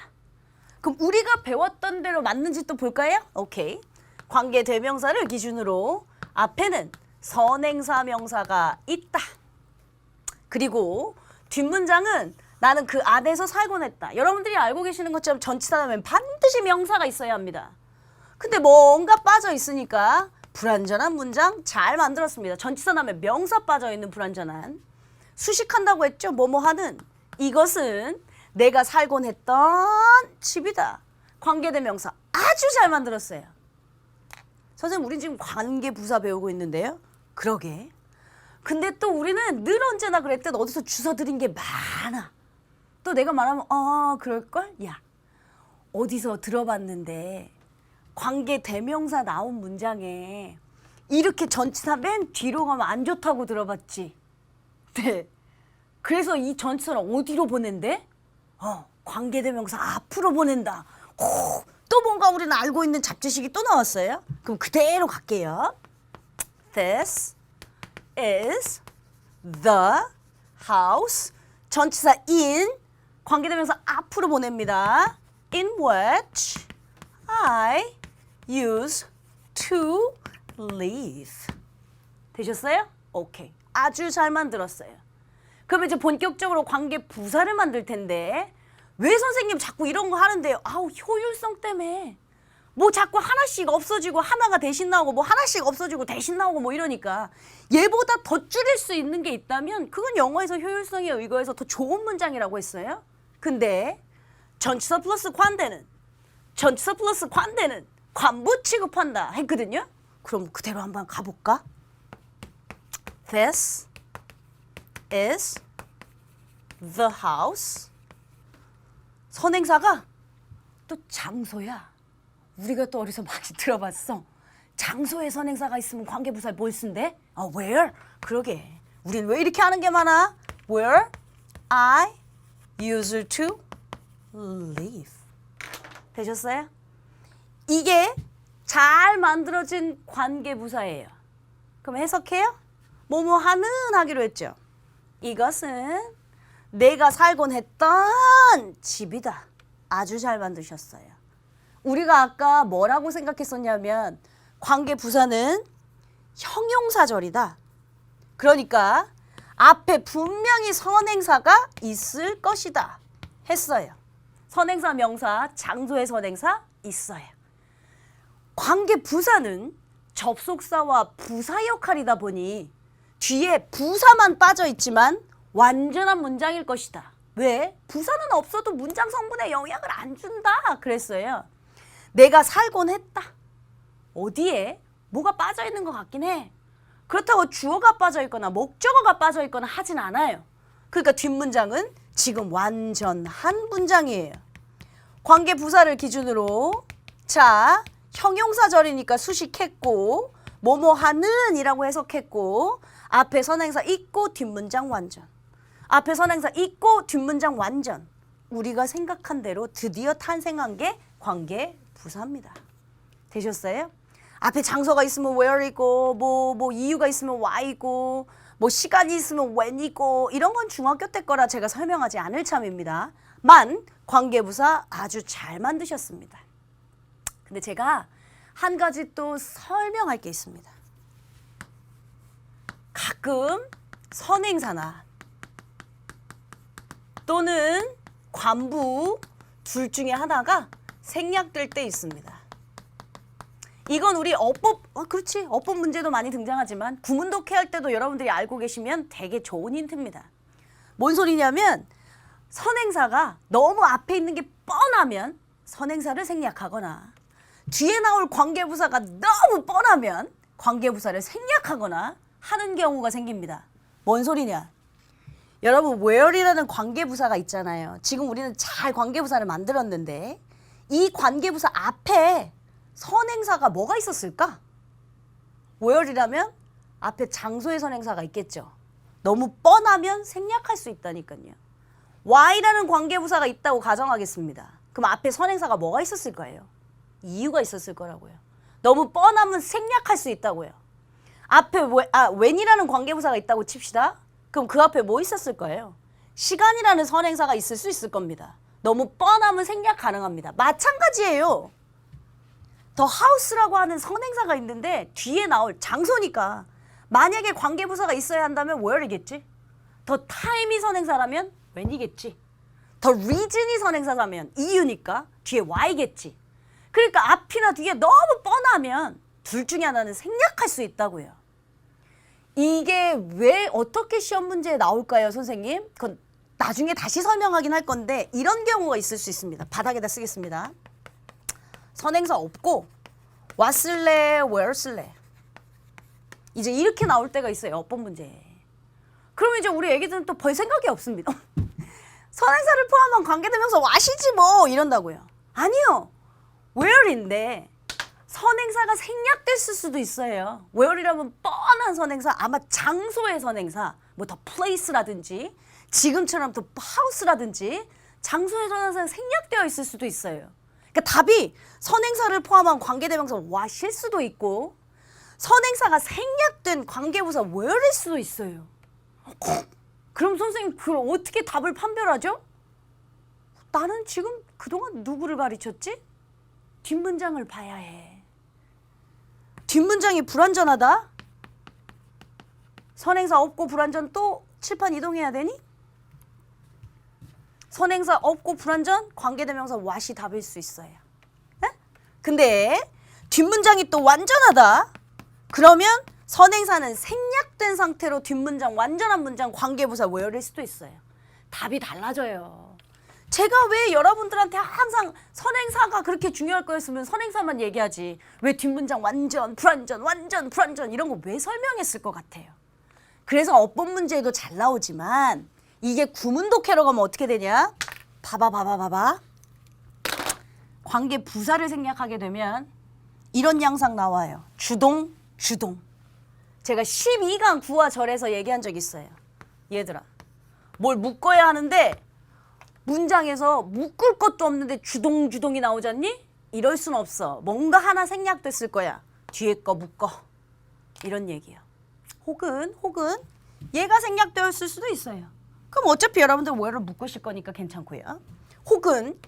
그럼 우리가 배웠던 대로 맞는지 또 볼까요? 오케이. 관계 대명사를 기준으로 앞에는 선행사 명사가 있다. 그리고 뒷문장은 나는 그 안에서 살곤 했다. 여러분들이 알고 계시는 것처럼 전치사 다음엔 반드시 명사가 있어야 합니다. 근데 뭔가 빠져 있으니까 불완전한 문장 잘 만들었습니다. 전치사 다음에 명사 빠져 있는 불완전한. 수식한다고 했죠? 뭐뭐 하는. 이것은 내가 살곤 했던 집이다. 관계대명사 아주 잘 만들었어요. 선생님 우린 지금 관계부사 배우고 있는데요. 그러게. 근데 또 우리는 늘 언제나 그랬듯 어디서 주워 들인 게 많아. 또 내가 말하면 그럴걸? 야 어디서 들어봤는데 관계대명사 나온 문장에 이렇게 전치사 맨 뒤로 가면 안 좋다고 들어봤지. 네. 그래서 이 전치사를 어디로 보낸대? 관계대명사 앞으로 보낸다. 또 뭔가 우리는 알고 있는 잡지식이 또 나왔어요. 그럼 그대로 갈게요. This is the house. 전치사 in. 관계대명사 앞으로 보냅니다. In which I use to live. 되셨어요? 오케이. 아주 잘 만들었어요. 그럼 이제 본격적으로 관계 부사를 만들 텐데 왜 선생님 자꾸 이런 거 하는데요? 효율성 때문에. 뭐 자꾸 하나씩 없어지고 하나가 대신 나오고 뭐 하나씩 없어지고 대신 나오고 뭐 이러니까 얘보다 더 줄일 수 있는 게 있다면 그건 영어에서 효율성에 의거해서 더 좋은 문장이라고 했어요. 근데 전치사 플러스 관대는 관부 취급한다 했거든요. 그럼 그대로 한번 가볼까? This is the house. 선행사가 또 장소야. 우리가 또 어디서 많이 들어봤어. 장소에 선행사가 있으면 관계부사에 뭘 쓴대? where? 그러게. 우린 왜 이렇게 하는 게 많아? Where I used to live. 되셨어요? 이게 잘 만들어진 관계부사예요. 그럼 해석해요? 뭐뭐 하는 하기로 했죠. 이것은 내가 살곤 했던 집이다. 아주 잘 만드셨어요. 우리가 아까 뭐라고 생각했었냐면 관계부사는 형용사절이다. 그러니까 앞에 분명히 선행사가 있을 것이다 했어요. 선행사 명사 장소의 선행사 있어요. 관계부사는 접속사와 부사 역할이다 보니 뒤에 부사만 빠져 있지만 완전한 문장일 것이다. 왜? 부사는 없어도 문장 성분에 영향을 안 준다 그랬어요. 내가 살곤 했다. 어디에? 뭐가 빠져 있는 것 같긴 해. 그렇다고 주어가 빠져 있거나 목적어가 빠져 있거나 하진 않아요. 그러니까 뒷문장은 지금 완전한 문장이에요. 관계부사를 기준으로 자 형용사절이니까 수식했고 뭐뭐 하는 이라고 해석했고 앞에 선행사 있고 뒷문장 완전. 앞에 선행사 있고 뒷문장 완전. 우리가 생각한 대로 드디어 탄생한 게 관계부사입니다. 되셨어요? 앞에 장소가 있으면 where이고 뭐 이유가 있으면 why이고 뭐 시간이 있으면 when이고 이런 건 중학교 때 거라 제가 설명하지 않을 참입니다. 만 관계부사 아주 잘 만드셨습니다. 근데 제가 한 가지 또 설명할 게 있습니다. 가끔 선행사나 또는 관부 둘 중에 하나가 생략될 때 있습니다. 이건 우리 어법, 그렇지. 어법 문제도 많이 등장하지만 구문독해 할 때도 여러분들이 알고 계시면 되게 좋은 힌트입니다. 뭔 소리냐면 선행사가 너무 앞에 있는 게 뻔하면 선행사를 생략하거나 뒤에 나올 관계부사가 너무 뻔하면 관계부사를 생략하거나 하는 경우가 생깁니다. 뭔 소리냐? 여러분 where이라는 관계부사가 있잖아요. 지금 우리는 잘 관계부사를 만들었는데 이 관계부사 앞에 선행사가 뭐가 있었을까? where이라면 앞에 장소의 선행사가 있겠죠. 너무 뻔하면 생략할 수 있다니까요. why라는 관계부사가 있다고 가정하겠습니다. 그럼 앞에 선행사가 뭐가 있었을 거예요? 이유가 있었을 거라고요. 너무 뻔하면 생략할 수 있다고요. 앞에 when이라는 관계부사가 있다고 칩시다. 그럼 그 앞에 뭐 있었을 거예요? 시간이라는 선행사가 있을 수 있을 겁니다. 너무 뻔하면 생략 가능합니다. 마찬가지예요. The house라고 하는 선행사가 있는데 뒤에 나올 장소니까 만약에 관계부사가 있어야 한다면 where이겠지. The time이 선행사라면 when이겠지. The reason이 선행사라면 이유니까 뒤에 why겠지. 그러니까 앞이나 뒤에 너무 뻔하면 둘 중에 하나는 생략할 수 있다고요. 이게 왜 어떻게 시험 문제에 나올까요, 선생님? 그건 나중에 다시 설명하긴 할 건데 이런 경우가 있을 수 있습니다. 바닥에다 쓰겠습니다. 선행사 없고 what 쓸래, where 쓸래. 이제 이렇게 나올 때가 있어요, 어법 문제. 그러면 이제 우리 애기들은 또 별 생각이 없습니다. 선행사를 포함한 관계대명사 what이지 뭐 이런다고요. 아니요. where인데 선행사가 생략됐을 수도 있어요. where이라면 뻔한 선행사, 아마 장소의 선행사, 뭐 the place라든지 지금처럼 the house라든지 장소의 선행사가 생략되어 있을 수도 있어요. 그러니까 답이 선행사를 포함한 관계대명사 what일 수도 있고 선행사가 생략된 관계부사 where일 수도 있어요. 그럼 선생님 그걸 어떻게 답을 판별하죠? 나는 지금 그동안 누구를 가르쳤지? 뒷문장을 봐야 해. 뒷문장이 불완전하다? 선행사 없고 불완전 또 칠판 이동해야 되니? 선행사 없고 불완전 관계대명사 what이 답일 수 있어요. 네? 근데 뒷문장이 또 완전하다? 그러면 선행사는 생략된 상태로 뒷문장 완전한 문장 관계부사 where일 수도 있어요. 답이 달라져요. 제가 왜 여러분들한테 항상 선행사가 그렇게 중요할 거였으면 선행사만 얘기하지 왜 뒷문장 완전, 불완전, 완전, 불완전 이런 거 왜 설명했을 것 같아요. 그래서 어법 문제에도 잘 나오지만 이게 구문독해로 가면 어떻게 되냐? 봐봐. 관계 부사를 생략하게 되면 이런 양상 나와요. 주동. 제가 12강 구와 절에서 얘기한 적 있어요. 얘들아, 뭘 묶어야 하는데 문장에서 묶을 것도 없는데 주동이 나오잖니? 이럴 순 없어. 뭔가 하나 생략됐을 거야. 뒤에 거 묶어. 이런 얘기예요. 혹은 얘가 생략되었을 수도 있어요. 그럼 어차피 여러분들 where를 묶으실 거니까 괜찮고요. 혹은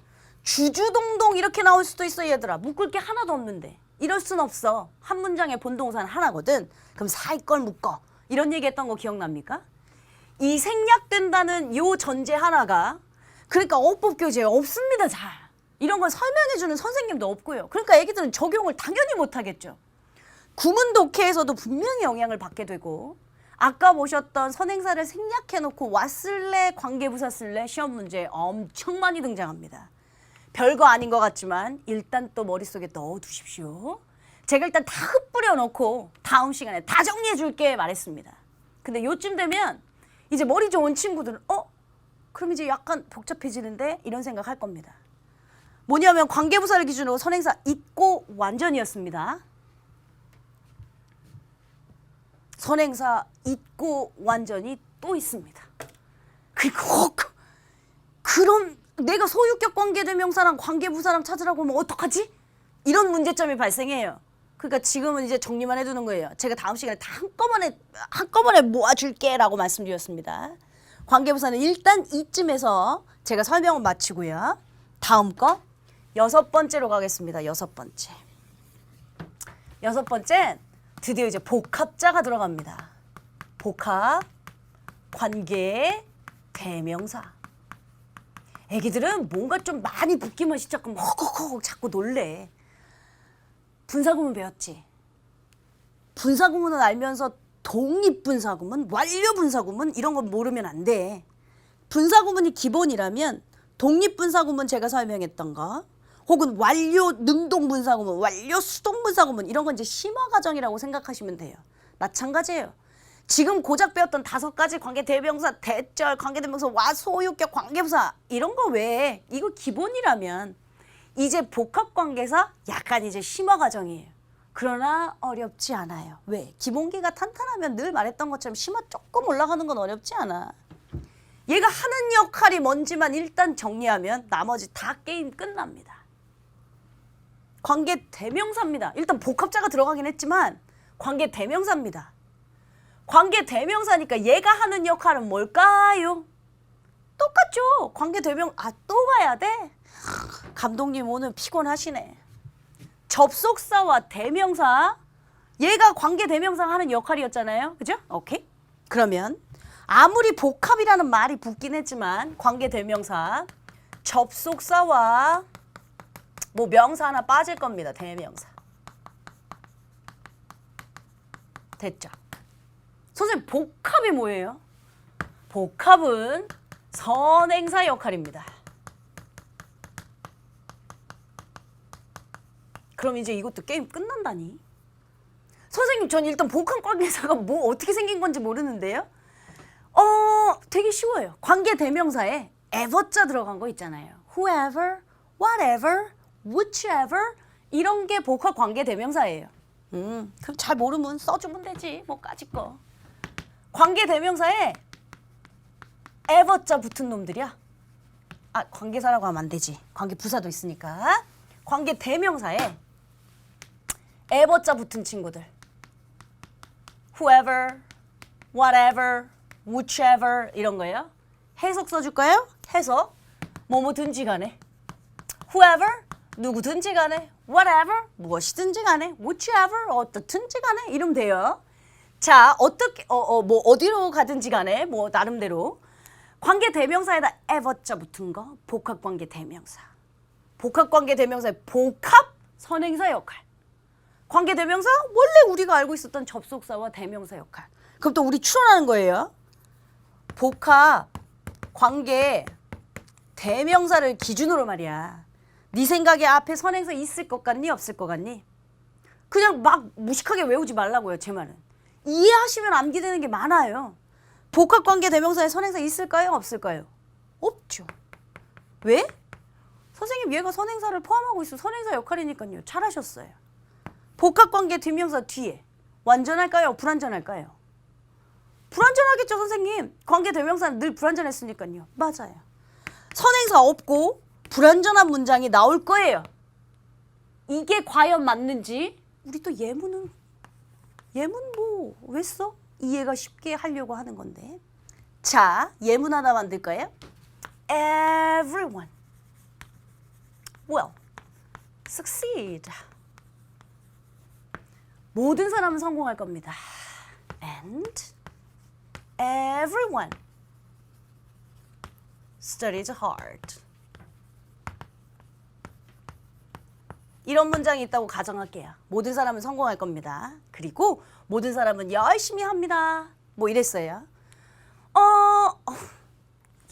주주동동 이렇게 나올 수도 있어 얘들아. 묶을 게 하나도 없는데. 이럴 순 없어. 한 문장에 본동사는 하나거든. 그럼 사이 걸 묶어. 이런 얘기했던 거 기억납니까? 이 생략된다는 요 전제 하나가 그러니까 어법 교재에 없습니다. 잘. 이런 걸 설명해주는 선생님도 없고요. 그러니까 애기들은 적용을 당연히 못하겠죠. 구문 독해에서도 분명히 영향을 받게 되고 아까 보셨던 선행사를 생략해놓고 what 쓸래, 관계부사 쓸래 시험 문제에 엄청 많이 등장합니다. 별거 아닌 것 같지만 일단 또 머릿속에 넣어두십시오. 제가 일단 다 흩뿌려 놓고 다음 시간에 다 정리해 줄게 말했습니다. 근데 요쯤 되면 이제 머리 좋은 친구들은 그럼 이제 약간 복잡해지는데 이런 생각 할 겁니다. 뭐냐면 관계부사를 기준으로 선행사 있고 완전이었습니다. 선행사 있고 완전이 또 있습니다. 그리고 그럼 내가 소유격 관계대명사랑 관계부사랑 찾으라고 하면 어떡하지? 이런 문제점이 발생해요. 그러니까 지금은 이제 정리만 해두는 거예요. 제가 다음 시간에 다 한꺼번에 모아줄게 라고 말씀드렸습니다. 관계부사는 일단 이쯤에서 제가 설명을 마치고요. 다음 거 여섯 번째로 가겠습니다. 여섯 번째. 여섯 번째, 드디어 이제 복합자가 들어갑니다. 복합, 관계, 대명사. 애기들은 뭔가 좀 많이 붙기만 시작하면 허걱허걱 자꾸 놀래. 분사구문 배웠지? 분사구문은 알면서 독립분사구문, 완료분사구문 이런 건 모르면 안 돼. 분사구문이 기본이라면 독립분사구문 제가 설명했던 거 혹은 완료 능동분사구문, 완료 수동분사구문 이런 건 이제 심화과정이라고 생각하시면 돼요. 마찬가지예요. 지금 고작 배웠던 5가지 관계대명사, 대절, 관계대명사, 와소유격, 관계부사 이런 거 왜? 이거 기본이라면 이제 복합관계사 약간 이제 심화과정이에요. 그러나 어렵지 않아요. 왜? 기본기가 탄탄하면 늘 말했던 것처럼 심화 조금 올라가는 건 어렵지 않아. 얘가 하는 역할이 뭔지만 일단 정리하면 나머지 다 게임 끝납니다. 관계대명사입니다. 일단 복합자가 들어가긴 했지만 관계대명사입니다. 관계대명사니까 얘가 하는 역할은 뭘까요? 똑같죠. 관계대명 또 가야 돼? 감독님 오늘 피곤하시네. 접속사와 대명사 얘가 관계대명사가 하는 역할이었잖아요. 그죠? 오케이. 그러면 아무리 복합이라는 말이 붙긴 했지만 관계대명사 접속사와 뭐 명사 하나 빠질 겁니다. 대명사. 됐죠? 선생님 복합이 뭐예요? 복합은 선행사 역할입니다. 그럼 이제 이것도 게임 끝난다니? 선생님 전 일단 복합관계사가 뭐 어떻게 생긴 건지 모르는데요. 되게 쉬워요. 관계대명사에 ever자 들어간 거 있잖아요. whoever, whatever, whichever 이런 게 복합관계대명사예요. 그럼 잘 모르면 써주면 되지. 뭐까짓 거. 관계대명사에 ever자 붙은 놈들이야. 관계사라고 하면 안 되지. 관계부사도 있으니까. 관계대명사에 ever자 붙은 친구들. whoever, whatever, whichever 이런 거예요. 해석 써줄까요? 해석. 뭐뭐든지 간에. whoever, 누구든지 간에. whatever, 무엇이든지 간에. whichever, 어떻든지 간에. 이러면 돼요. 자, 어떻게, 뭐 어디로 가든지 간에 뭐 나름대로. 관계대명사에다 ever자 붙은 거 복합관계대명사. 복합관계대명사의 복합 선행사 역할. 관계대명사 원래 우리가 알고 있었던 접속사와 대명사 역할. 그럼 또 우리 추론하는 거예요. 복합 관계 대명사를 기준으로 말이야. 네 생각에 앞에 선행사 있을 것 같니? 없을 것 같니? 그냥 막 무식하게 외우지 말라고요. 제 말은. 이해하시면 암기되는 게 많아요. 복합관계 대명사에 선행사 있을까요? 없을까요? 없죠. 왜? 선생님 얘가 선행사를 포함하고 있어. 선행사 역할이니까요. 잘하셨어요. 복합관계 대명사 뒤에 완전할까요? 불완전할까요? 불완전하겠죠, 선생님. 관계 대명사는 늘 불완전했으니까요. 맞아요. 선행사 없고 불완전한 문장이 나올 거예요. 이게 과연 맞는지 우리 또 예문 뭐 왜 써? 이해가 쉽게 하려고 하는 건데. 자, 예문 하나 만들까요? Everyone will succeed. 모든 사람은 성공할 겁니다. And everyone studies hard. 이런 문장이 있다고 가정할게요. 모든 사람은 성공할 겁니다. 그리고 모든 사람은 열심히 합니다. 뭐 이랬어요.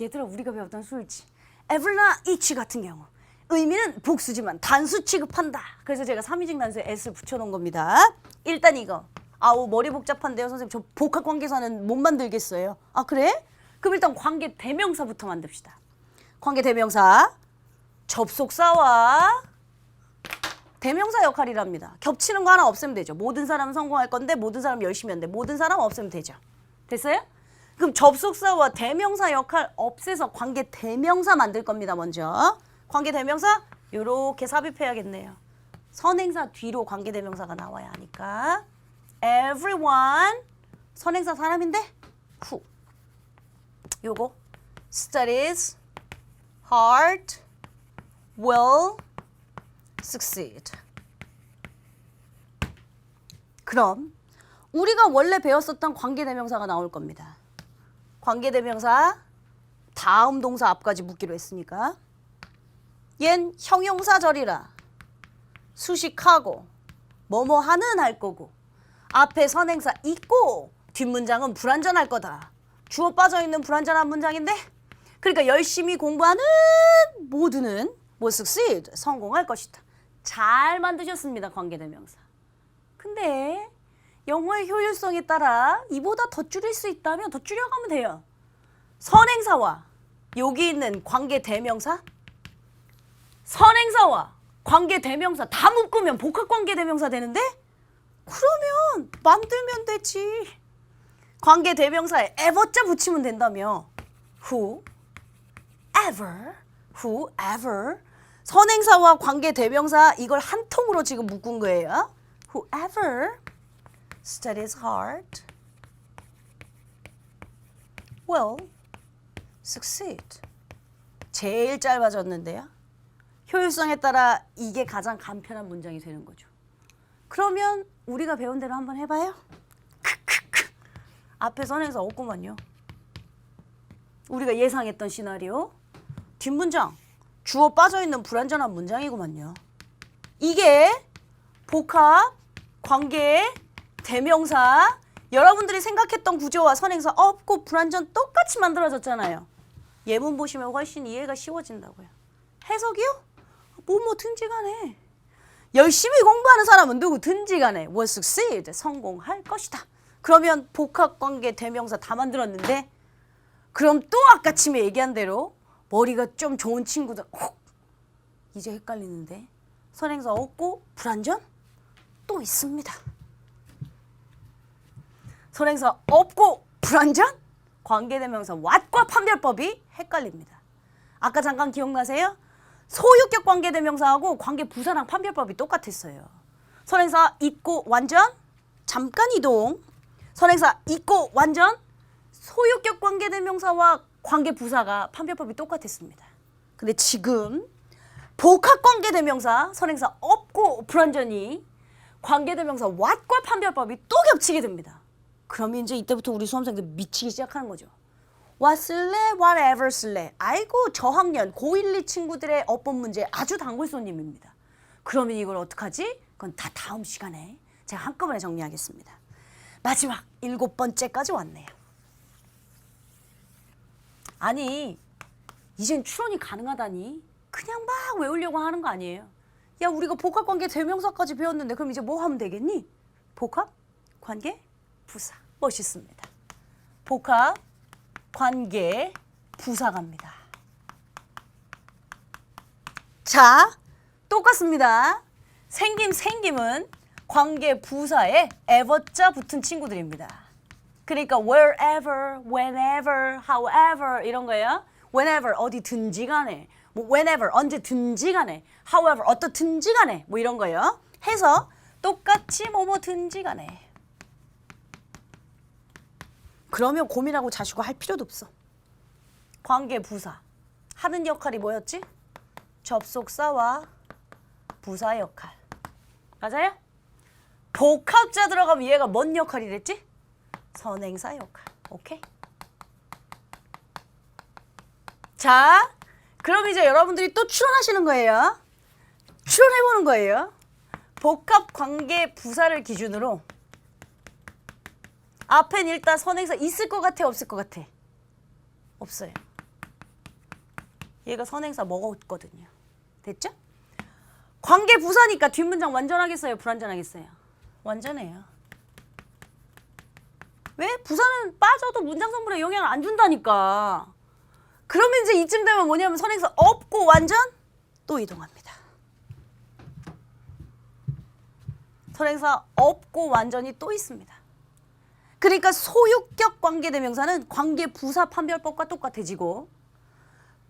얘들아 우리가 배웠던 수일치. ever나 each 같은 경우 의미는 복수지만 단수 취급한다. 그래서 제가 삼위직 단수에 s를 붙여놓은 겁니다. 일단 이거. 머리 복잡한데요. 선생님 저 복합관계사는 못 만들겠어요. 그래? 그럼 일단 관계대명사부터 만듭시다. 관계대명사 접속사와 대명사 역할이랍니다. 겹치는 거 하나 없애면 되죠. 모든 사람은 성공할 건데 모든 사람 열심히 한대. 모든 사람 없애면 되죠. 됐어요? 그럼 접속사와 대명사 역할 없애서 관계대명사 만들 겁니다. 먼저. 관계대명사 요렇게 삽입해야겠네요. 선행사 뒤로 관계대명사가 나와야 하니까. Everyone 선행사 사람인데 who 요거 studies hard will succeed. 그럼 우리가 원래 배웠었던 관계대명사가 나올 겁니다. 관계대명사 다음 동사 앞까지 묻기로 했으니까 얜 형용사절이라 수식하고 뭐뭐 하는 할 거고 앞에 선행사 있고 뒷문장은 불완전할 거다. 주어 빠져있는 불완전한 문장인데 그러니까 열심히 공부하는 모두는 will succeed, 성공할 것이다. 잘 만드셨습니다. 관계대명사. 근데 영어의 효율성에 따라 이보다 더 줄일 수 있다면 더 줄여가면 돼요. 선행사와 여기 있는 관계대명사 선행사와 관계대명사 다 묶으면 복합관계대명사 되는데 그러면 만들면 되지. 관계대명사에 ever자 붙이면 된다며. whoever 선행사와 관계대명사 이걸 한 통으로 지금 묶은 거예요. whoever studies hard will succeed. 제일 짧아졌는데요. 효율성에 따라 이게 가장 간편한 문장이 되는 거죠. 그러면 우리가 배운 대로 한번 해봐요. 앞에 선행사 없구만요. 우리가 예상했던 시나리오. 뒷문장 주어 빠져있는 불완전한 문장이구만요. 이게 복합, 관계, 대명사 여러분들이 생각했던 구조와 선행사 없고 불완전 똑같이 만들어졌잖아요. 예문 보시면 훨씬 이해가 쉬워진다고요. 해석이요? 뭐뭐 든지간에 열심히 공부하는 사람은 누구? 든지간에 will succeed, 성공할 것이다. 그러면 복합관계 대명사 다 만들었는데 그럼 또 아까 침에 얘기한 대로 머리가 좀 좋은 친구들 이제 헷갈리는데 선행사 없고 불완전? 또 있습니다. 선행사 없고 불완전? 관계대명사 what과 판별법이 헷갈립니다. 아까 잠깐 기억나세요? 소유격 관계대명사하고 관계부사랑 판별법이 똑같았어요. 선행사 있고 완전, 잠깐 이동. 선행사 있고 완전, 소유격 관계대명사와 관계부사가 판별법이 똑같았습니다. 근데 지금 복합관계대명사, 선행사 없고 불완전히 관계대명사 what과 판별법이 또 겹치게 됩니다. 그럼 이제 이때부터 우리 수험생들 미치기 시작하는 거죠. what 쓸래? whatever 쓸래? 아이고 저학년 고1, 2 친구들의 어법 문제 아주 단골 손님입니다. 그러면 이걸 어떡하지? 그건 다 다음 시간에 제가 한꺼번에 정리하겠습니다. 마지막 7번째까지 왔네요. 아니 이젠 추론이 가능하다니 그냥 막 외우려고 하는 거 아니에요. 야 우리가 복합관계 대명사까지 배웠는데 그럼 이제 뭐 하면 되겠니? 복합, 관계, 부사. 멋있습니다. 복합, 관계, 부사 갑니다. 자, 똑같습니다. 생김은 관계 부사에 ever자 붙은 친구들입니다. 그러니까 wherever, whenever, however 이런 거예요. whenever 어디든지 간에, 뭐 whenever 언제든지 간에, however 어떻든지 간에 뭐 이런 거예요. 해서 똑같이 뭐뭐든지 간에. 그러면 고민하고 자시고 할 필요도 없어. 관계 부사 하는 역할이 뭐였지? 접속사와 부사 역할. 맞아요? 복합자 들어가면 얘가 뭔 역할이 됐지? 선행사 역할. 오케이? 자, 그럼 이제 여러분들이 또 추론하시는 거예요. 추론해보는 거예요. 복합 관계 부사를 기준으로 앞엔 일단 선행사 있을 것 같아, 없을 것 같아? 없어요. 얘가 선행사 먹었거든요. 됐죠? 관계 부사니까 뒷문장 완전하겠어요, 불완전하겠어요? 완전해요. 왜? 부사는 빠져도 문장 성분에 영향을 안 준다니까. 그러면 이제 이쯤 되면 뭐냐면 선행사 없고 완전 또 이동합니다. 선행사 없고 완전히 또 있습니다. 그러니까 소유격 관계대명사는 관계부사 판별법과 똑같아지고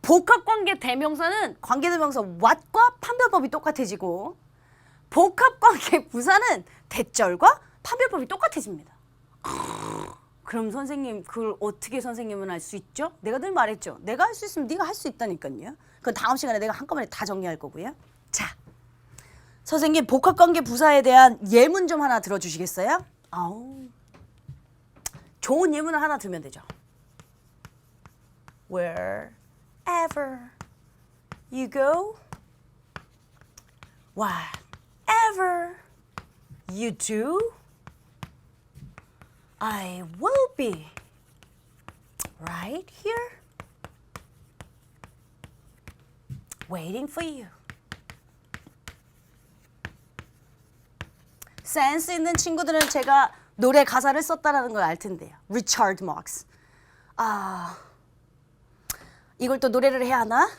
복합관계대명사는 관계대명사 what과 판별법이 똑같아지고 복합관계부사는 대절과 판별법이 똑같아집니다. 그럼 선생님 그걸 어떻게 선생님은 할 수 있죠? 내가 늘 말했죠. 내가 할 수 있으면 네가 할 수 있다니까요. 그건 다음 시간에 내가 한꺼번에 다 정리할 거고요. 자, 선생님 복합관계 부사에 대한 예문 좀 하나 들어주시겠어요? 아우, 좋은 예문을 하나 들면 되죠. Wherever you go, whatever you do, I will be right here waiting for you. 센스 있는 친구들은 제가 노래 가사를 썼다라는 걸 알 텐데요. 리처드 막스. 이걸 또 노래를 해야 하나?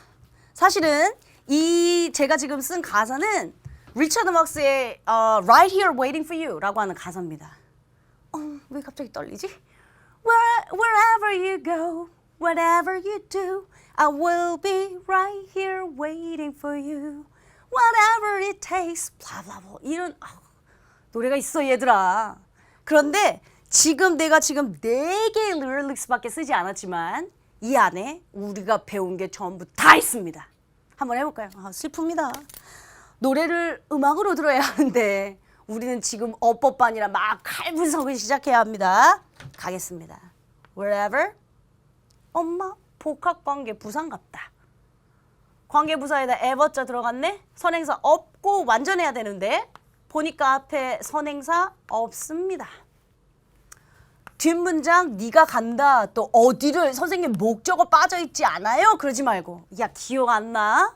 사실은 이 제가 지금 쓴 가사는 리처드 막스의 Right Here Waiting for You라고 하는 가사입니다. 왜 갑자기 떨리지? Wherever you go, whatever you do, I will be right here waiting for you. Whatever it takes, blah blah blah. 이런 노래가 있어 얘들아. 그런데 지금 내가 지금 4개의 리릭스밖에 쓰지 않았지만 이 안에 우리가 배운 게 전부 다 있습니다. 한번 해볼까요? 슬픕니다. 노래를 음악으로 들어야 하는데 우리는 지금 어법반이라 막 칼분석을 시작해야 합니다. 가겠습니다. Wherever, 엄마 복합관계 부사인갑다. 관계부사에다 ever자 들어갔네? 선행사 없고 완전해야 되는데 보니까 앞에 선행사 없습니다. 뒷문장 네가 간다 또 어디를 선생님 목적어 빠져있지 않아요? 그러지 말고 야 기억 안 나?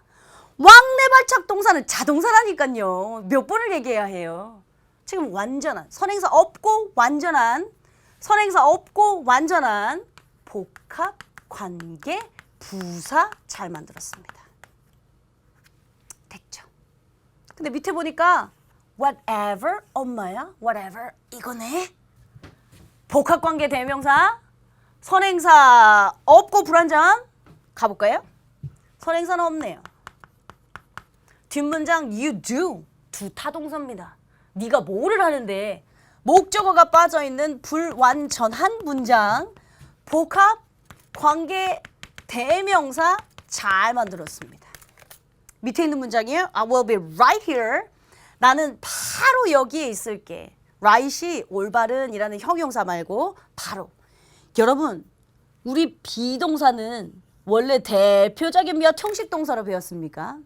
왕래발착 동사는 자동사라니까요. 몇 번을 얘기해야 해요. 지금 완전한 선행사 없고 완전한 선행사 없고 완전한 복합 관계 부사 잘 만들었습니다. 됐죠? 근데 밑에 보니까 whatever 엄마야 whatever 이거네. 복합관계 대명사 선행사 없고 불완전 가볼까요? 선행사는 없네요. 뒷문장 you do 두 타동사입니다. 네가 뭐를 하는데 목적어가 빠져있는 불완전한 문장 복합 관계 대명사 잘 만들었습니다. 밑에 있는 문장이에요. I will be right here. 나는 바로 여기에 있을게. right이 올바른이라는 형용사 말고 바로. 여러분 우리 비동사는 원래 대표적인 몇 형식 동사로 배웠습니까?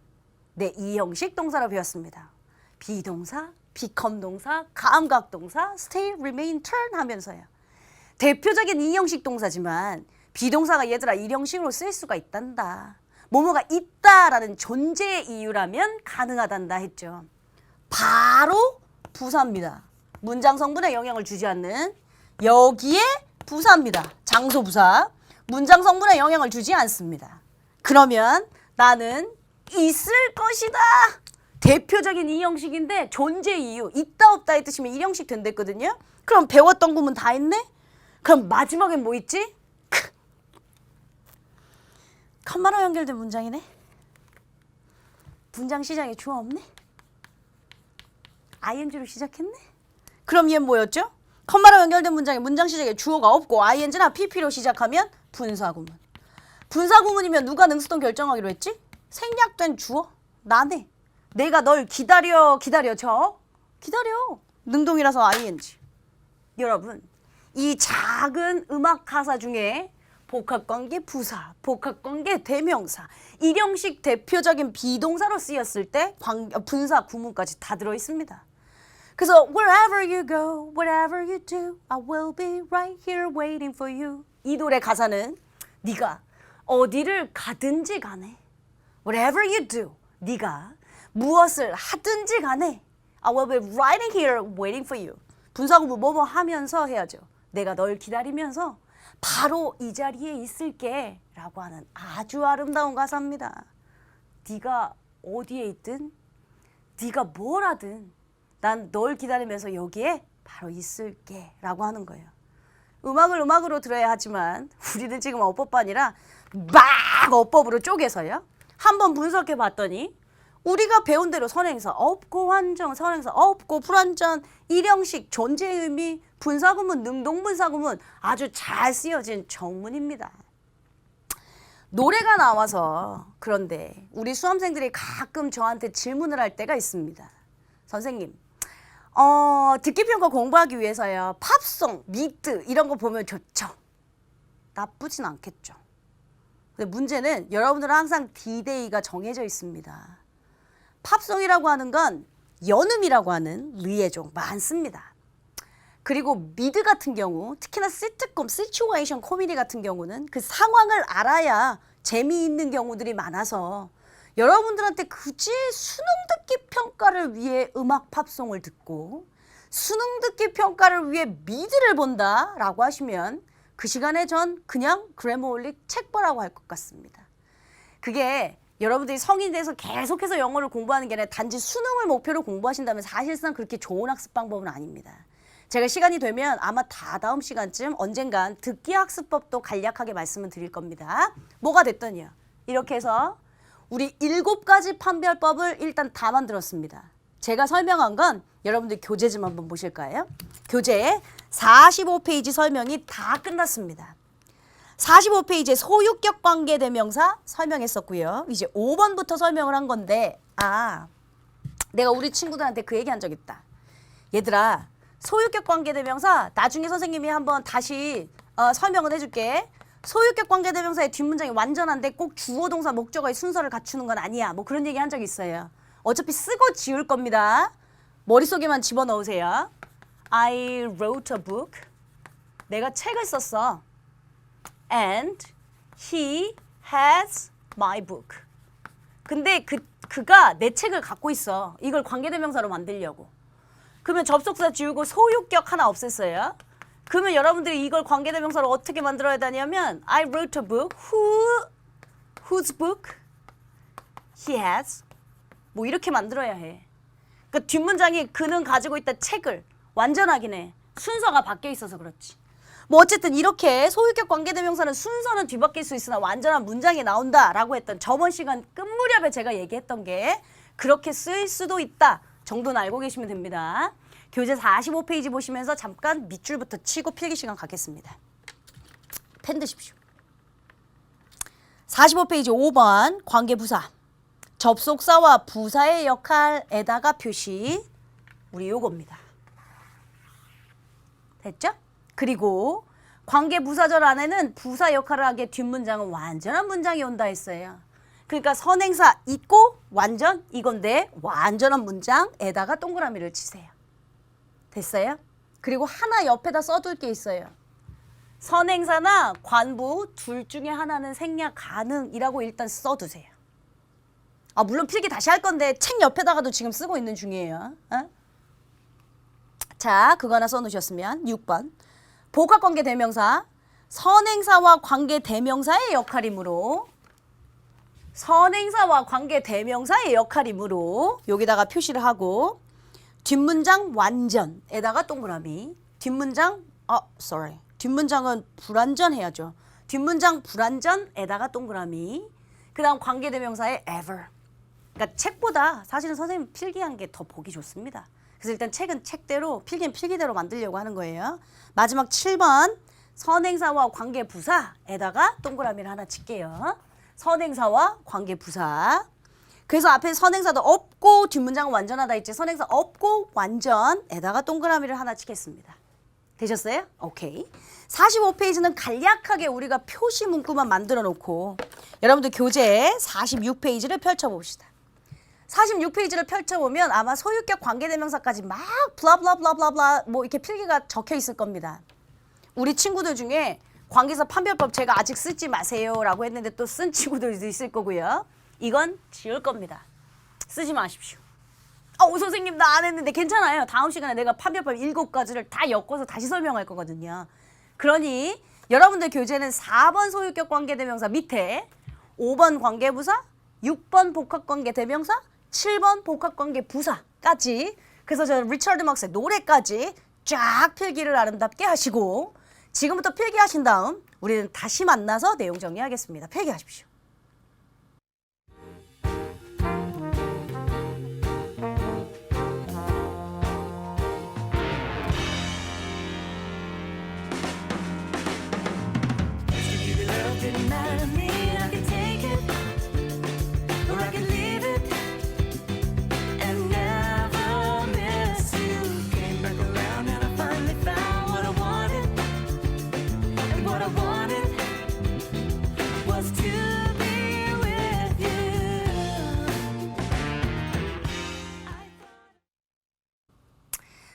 네, 2형식 동사로 배웠습니다. 비동사, become 동사, 감각 동사, stay, remain, turn 하면서요. 대표적인 2형식 동사지만 비동사가 얘들아 1형식으로 쓸 수가 있단다. 뭐뭐가 있다라는 존재의 이유라면 가능하단다 했죠. 바로 부사입니다. 문장 성분에 영향을 주지 않는 여기에 부사입니다. 장소 부사. 문장 성분에 영향을 주지 않습니다. 그러면 나는 있을 것이다. 대표적인 2형식인데 존재 이유 있다 없다의 뜻이면 1형식 된댔거든요. 그럼 배웠던 구문 다 했네? 그럼 마지막엔 뭐 있지? 컴마로 연결된 문장이네. 문장 시작에 주어 없네. ing로 시작했네. 그럼 얘는 뭐였죠? 컴마로 연결된 문장에 문장 시작에 주어가 없고 ing나 pp로 시작하면 분사구문. 분사구문이면 누가 능수동 결정하기로 했지? 생략된 주어 나네. 내가 널 기다려 기다려 능동이라서 ing. 여러분 이 작은 음악 가사 중에 복합관계 부사, 복합관계 대명사, 1형식 대표적인 비동사로 쓰였을 때 분사 구문까지 다 들어있습니다. 그래서 wherever you go, whatever you do, I will be right here waiting for you. 이 노래 가사는 네가 어디를 가든지 간에 whatever you do, 네가 무엇을 하든지 간에 I will be right here waiting for you. 분사구문 뭐뭐 하면서 해야죠. 내가 널 기다리면서 바로 이 자리에 있을게 라고 하는 아주 아름다운 가사입니다. 네가 어디에 있든 네가 뭘 하든 난 널 기다리면서 여기에 바로 있을게 라고 하는 거예요. 음악을 음악으로 들어야 하지만 우리는 지금 어법반이라 막 어법으로 쪼개서요. 한번 분석해 봤더니 우리가 배운 대로 선행사 없고 완전, 선행사 없고 불완전, 1형식, 존재의 의미, 분사구문, 능동분사구문 아주 잘 쓰여진 정문입니다. 노래가 나와서 그런데 우리 수험생들이 가끔 저한테 질문을 할 때가 있습니다. 선생님, 듣기평가 공부하기 위해서요. 팝송, 미트 이런 거 보면 좋죠. 나쁘진 않겠죠. 근데 문제는 여러분들은 항상 D-Day가 정해져 있습니다. 팝송이라고 하는 건 연음이라고 하는 리에종 많습니다. 그리고 미드 같은 경우, 특히나 시트콤, 시츄에이션 코미디 같은 경우는 그 상황을 알아야 재미있는 경우들이 많아서 여러분들한테 굳이 수능 듣기 평가를 위해 음악 팝송을 듣고 수능 듣기 평가를 위해 미드를 본다라고 하시면 그 시간에 전 그냥 그래머홀릭 책 보라고 할 것 같습니다. 그게 여러분들이 성인이 돼서 계속해서 영어를 공부하는 게 아니라 단지 수능을 목표로 공부하신다면 사실상 그렇게 좋은 학습 방법은 아닙니다. 제가 시간이 되면 아마 다다음 시간쯤 언젠간 듣기 학습법도 간략하게 말씀을 드릴 겁니다. 뭐가 됐더니요. 이렇게 해서 우리 7가지 판별법을 일단 다 만들었습니다. 제가 설명한 건 여러분들 교재 좀 한번 보실까요? 교재 45페이지 설명이 다 끝났습니다. 45페이지에 소유격 관계대명사 설명했었고요. 이제 5번부터 설명을 한 건데 내가 우리 친구들한테 그 얘기 한 적 있다. 얘들아, 소유격 관계대명사 나중에 선생님이 한번 다시 설명을 해줄게. 소유격 관계대명사의 뒷문장이 완전한데 꼭 주어 동사 목적어의 순서를 갖추는 건 아니야. 뭐 그런 얘기 한 적이 있어요. 어차피 쓰고 지울 겁니다. 머릿속에만 집어넣으세요. I wrote a book. 내가 책을 썼어. And he has my book. 근데 그가 내 책을 갖고 있어. 이걸 관계대명사로 만들려고. 그러면 접속사 지우고 소유격 하나 없앴어요. 그러면 여러분들이 이걸 관계대명사로 어떻게 만들어야 되냐면 I wrote a book. Whose book? He has. 뭐 이렇게 만들어야 해. 그 뒷문장이 그는 가지고 있다 책을 완전하긴 해. 순서가 바뀌어 있어서 그렇지. 뭐 어쨌든 이렇게 소유격 관계대명사는 순서는 뒤바뀔 수 있으나 완전한 문장이 나온다라고 했던 저번 시간 끝 무렵에 제가 얘기했던 게 그렇게 쓰일 수도 있다 정도는 알고 계시면 됩니다. 교재 45페이지 보시면서 잠깐 밑줄부터 치고 필기 시간 갖겠습니다. 펜 드십시오. 45페이지 5번 관계부사. 접속사와 부사의 역할에다가 표시. 우리 요겁니다. 됐죠? 그리고 관계부사절 안에는 부사 역할을 하기에 뒷문장은 완전한 문장이 온다 했어요. 그러니까 선행사 있고 완전 이건데 완전한 문장에다가 동그라미를 치세요. 됐어요? 그리고 하나 옆에다 써둘 게 있어요. 선행사나 관부 둘 중에 하나는 생략 가능이라고 일단 써두세요. 물론 필기 다시 할 건데 책 옆에다가도 지금 쓰고 있는 중이에요. 자, 그거 하나 써놓으셨으면 6번. 복합관계대명사. 선행사와 관계대명사의 역할이므로 여기다가 표시를 하고 뒷문장 완전에다가 동그라미. 뒷문장은 불완전 해야죠. 뒷문장 불완전에다가 동그라미. 그 다음 관계대명사의 ever. 그러니까 책보다 사실은 선생님 필기한 게 더 보기 좋습니다. 그래서 일단 책은 책대로, 필기는 필기대로 만들려고 하는 거예요. 마지막 7번 선행사와 관계부사에다가 동그라미를 하나 칠게요. 선행사와 관계부사. 그래서 앞에 선행사도 없고 뒷문장은 완전하다 했지. 선행사 없고 완전에다가 동그라미를 하나 치겠습니다. 되셨어요? 오케이. 45페이지는 간략하게 우리가 표시 문구만 만들어 놓고 여러분들 교재 46페이지를 펼쳐봅시다. 46페이지를 펼쳐보면 아마 소유격 관계대명사까지 막 블라블라블라블라 뭐 이렇게 필기가 적혀 있을 겁니다. 우리 친구들 중에 관계사 판별법 제가 아직 쓰지 마세요 라고 했는데 또 쓴 친구들도 있을 거고요. 이건 지울 겁니다. 쓰지 마십시오. 선생님 나 안 했는데 괜찮아요. 다음 시간에 내가 판별법 7가지를 다 엮어서 다시 설명할 거거든요. 그러니 여러분들 교재는 4번 소유격 관계대명사 밑에 5번 관계부사, 6번 복합관계대명사, 7번 복합관계부사까지, 그래서 저 리처드 막스의 노래까지 쫙 필기를 아름답게 하시고 지금부터 필기하신 다음 우리는 다시 만나서 내용 정리하겠습니다. 필기하십시오. Didn't matter me, I can take it, or I can leave it and never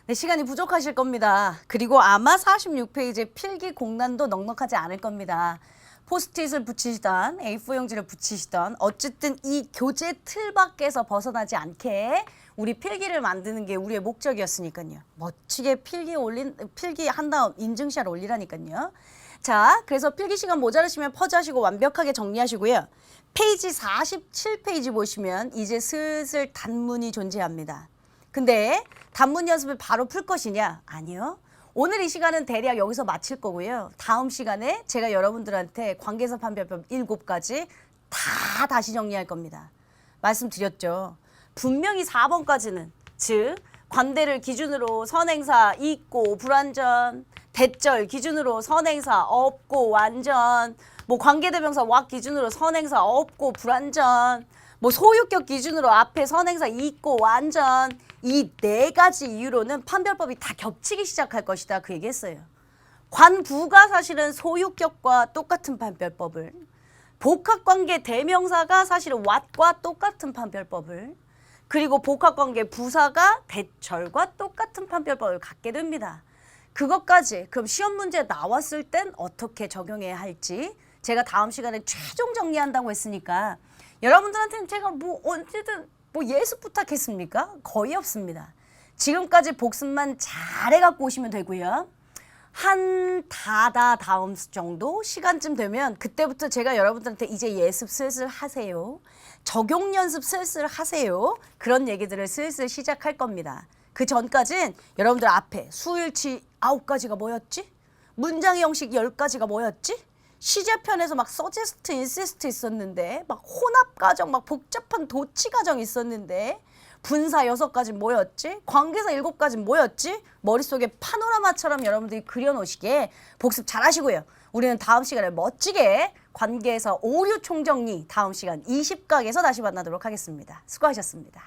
네, 시간이 부족하실 겁니다. 그리고 아마 46페이지에 필기 공란도 넉넉하지 않을 겁니다. 포스트잇을 붙이시던 A4 용지를 붙이시던 어쨌든 이 교재 틀 밖에서 벗어나지 않게 우리 필기를 만드는 게 우리의 목적이었으니까요. 멋지게 필기 한 다음 인증샷 올리라니까요. 자, 그래서 필기 시간 모자르시면 퍼즈하시고 완벽하게 정리하시고요. 페이지 47페이지 보시면 이제 슬슬 단문이 존재합니다. 근데 단문 연습을 바로 풀 것이냐? 아니요. 오늘 이 시간은 대략 여기서 마칠 거고요. 다음 시간에 제가 여러분들한테 관계사 판별법 7가지 다 다시 정리할 겁니다. 말씀드렸죠. 분명히 4번까지는 즉 관대를 기준으로 선행사 있고 불완전, 대절 기준으로 선행사 없고 완전, 뭐 관계대명사 왁 기준으로 선행사 없고 불완전, 뭐 소유격 기준으로 앞에 선행사 있고 완전, 이 4가지 이유로는 판별법이 다 겹치기 시작할 것이다 그 얘기했어요. 관부가 사실은 소유격과 똑같은 판별법을, 복합관계 대명사가 사실은 what과 똑같은 판별법을, 그리고 복합관계 부사가 대절과 똑같은 판별법을 갖게 됩니다. 그것까지 그럼 시험 문제 나왔을 땐 어떻게 적용해야 할지 제가 다음 시간에 최종 정리한다고 했으니까 여러분들한테는 제가 뭐 언제든 뭐 예습 부탁했습니까? 거의 없습니다. 지금까지 복습만 잘 해갖고 오시면 되고요. 한 다음 정도 시간쯤 되면 그때부터 제가 여러분들한테 이제 예습 슬슬 하세요. 적용 연습 슬슬 하세요. 그런 얘기들을 슬슬 시작할 겁니다. 그 전까진 여러분들 앞에 수일치 9가지가 뭐였지? 문장의 형식 10가지가 뭐였지? 시제편에서 막 서제스트, 인시스트 있었는데 막 혼합 과정, 막 복잡한 도치 과정 있었는데 분사 6가지 뭐였지? 관계사 7가지 뭐였지? 머릿속에 파노라마처럼 여러분들이 그려놓으시게 복습 잘 하시고요. 우리는 다음 시간에 멋지게 관계사 오류 총정리 다음 시간 20강에서 다시 만나도록 하겠습니다. 수고하셨습니다.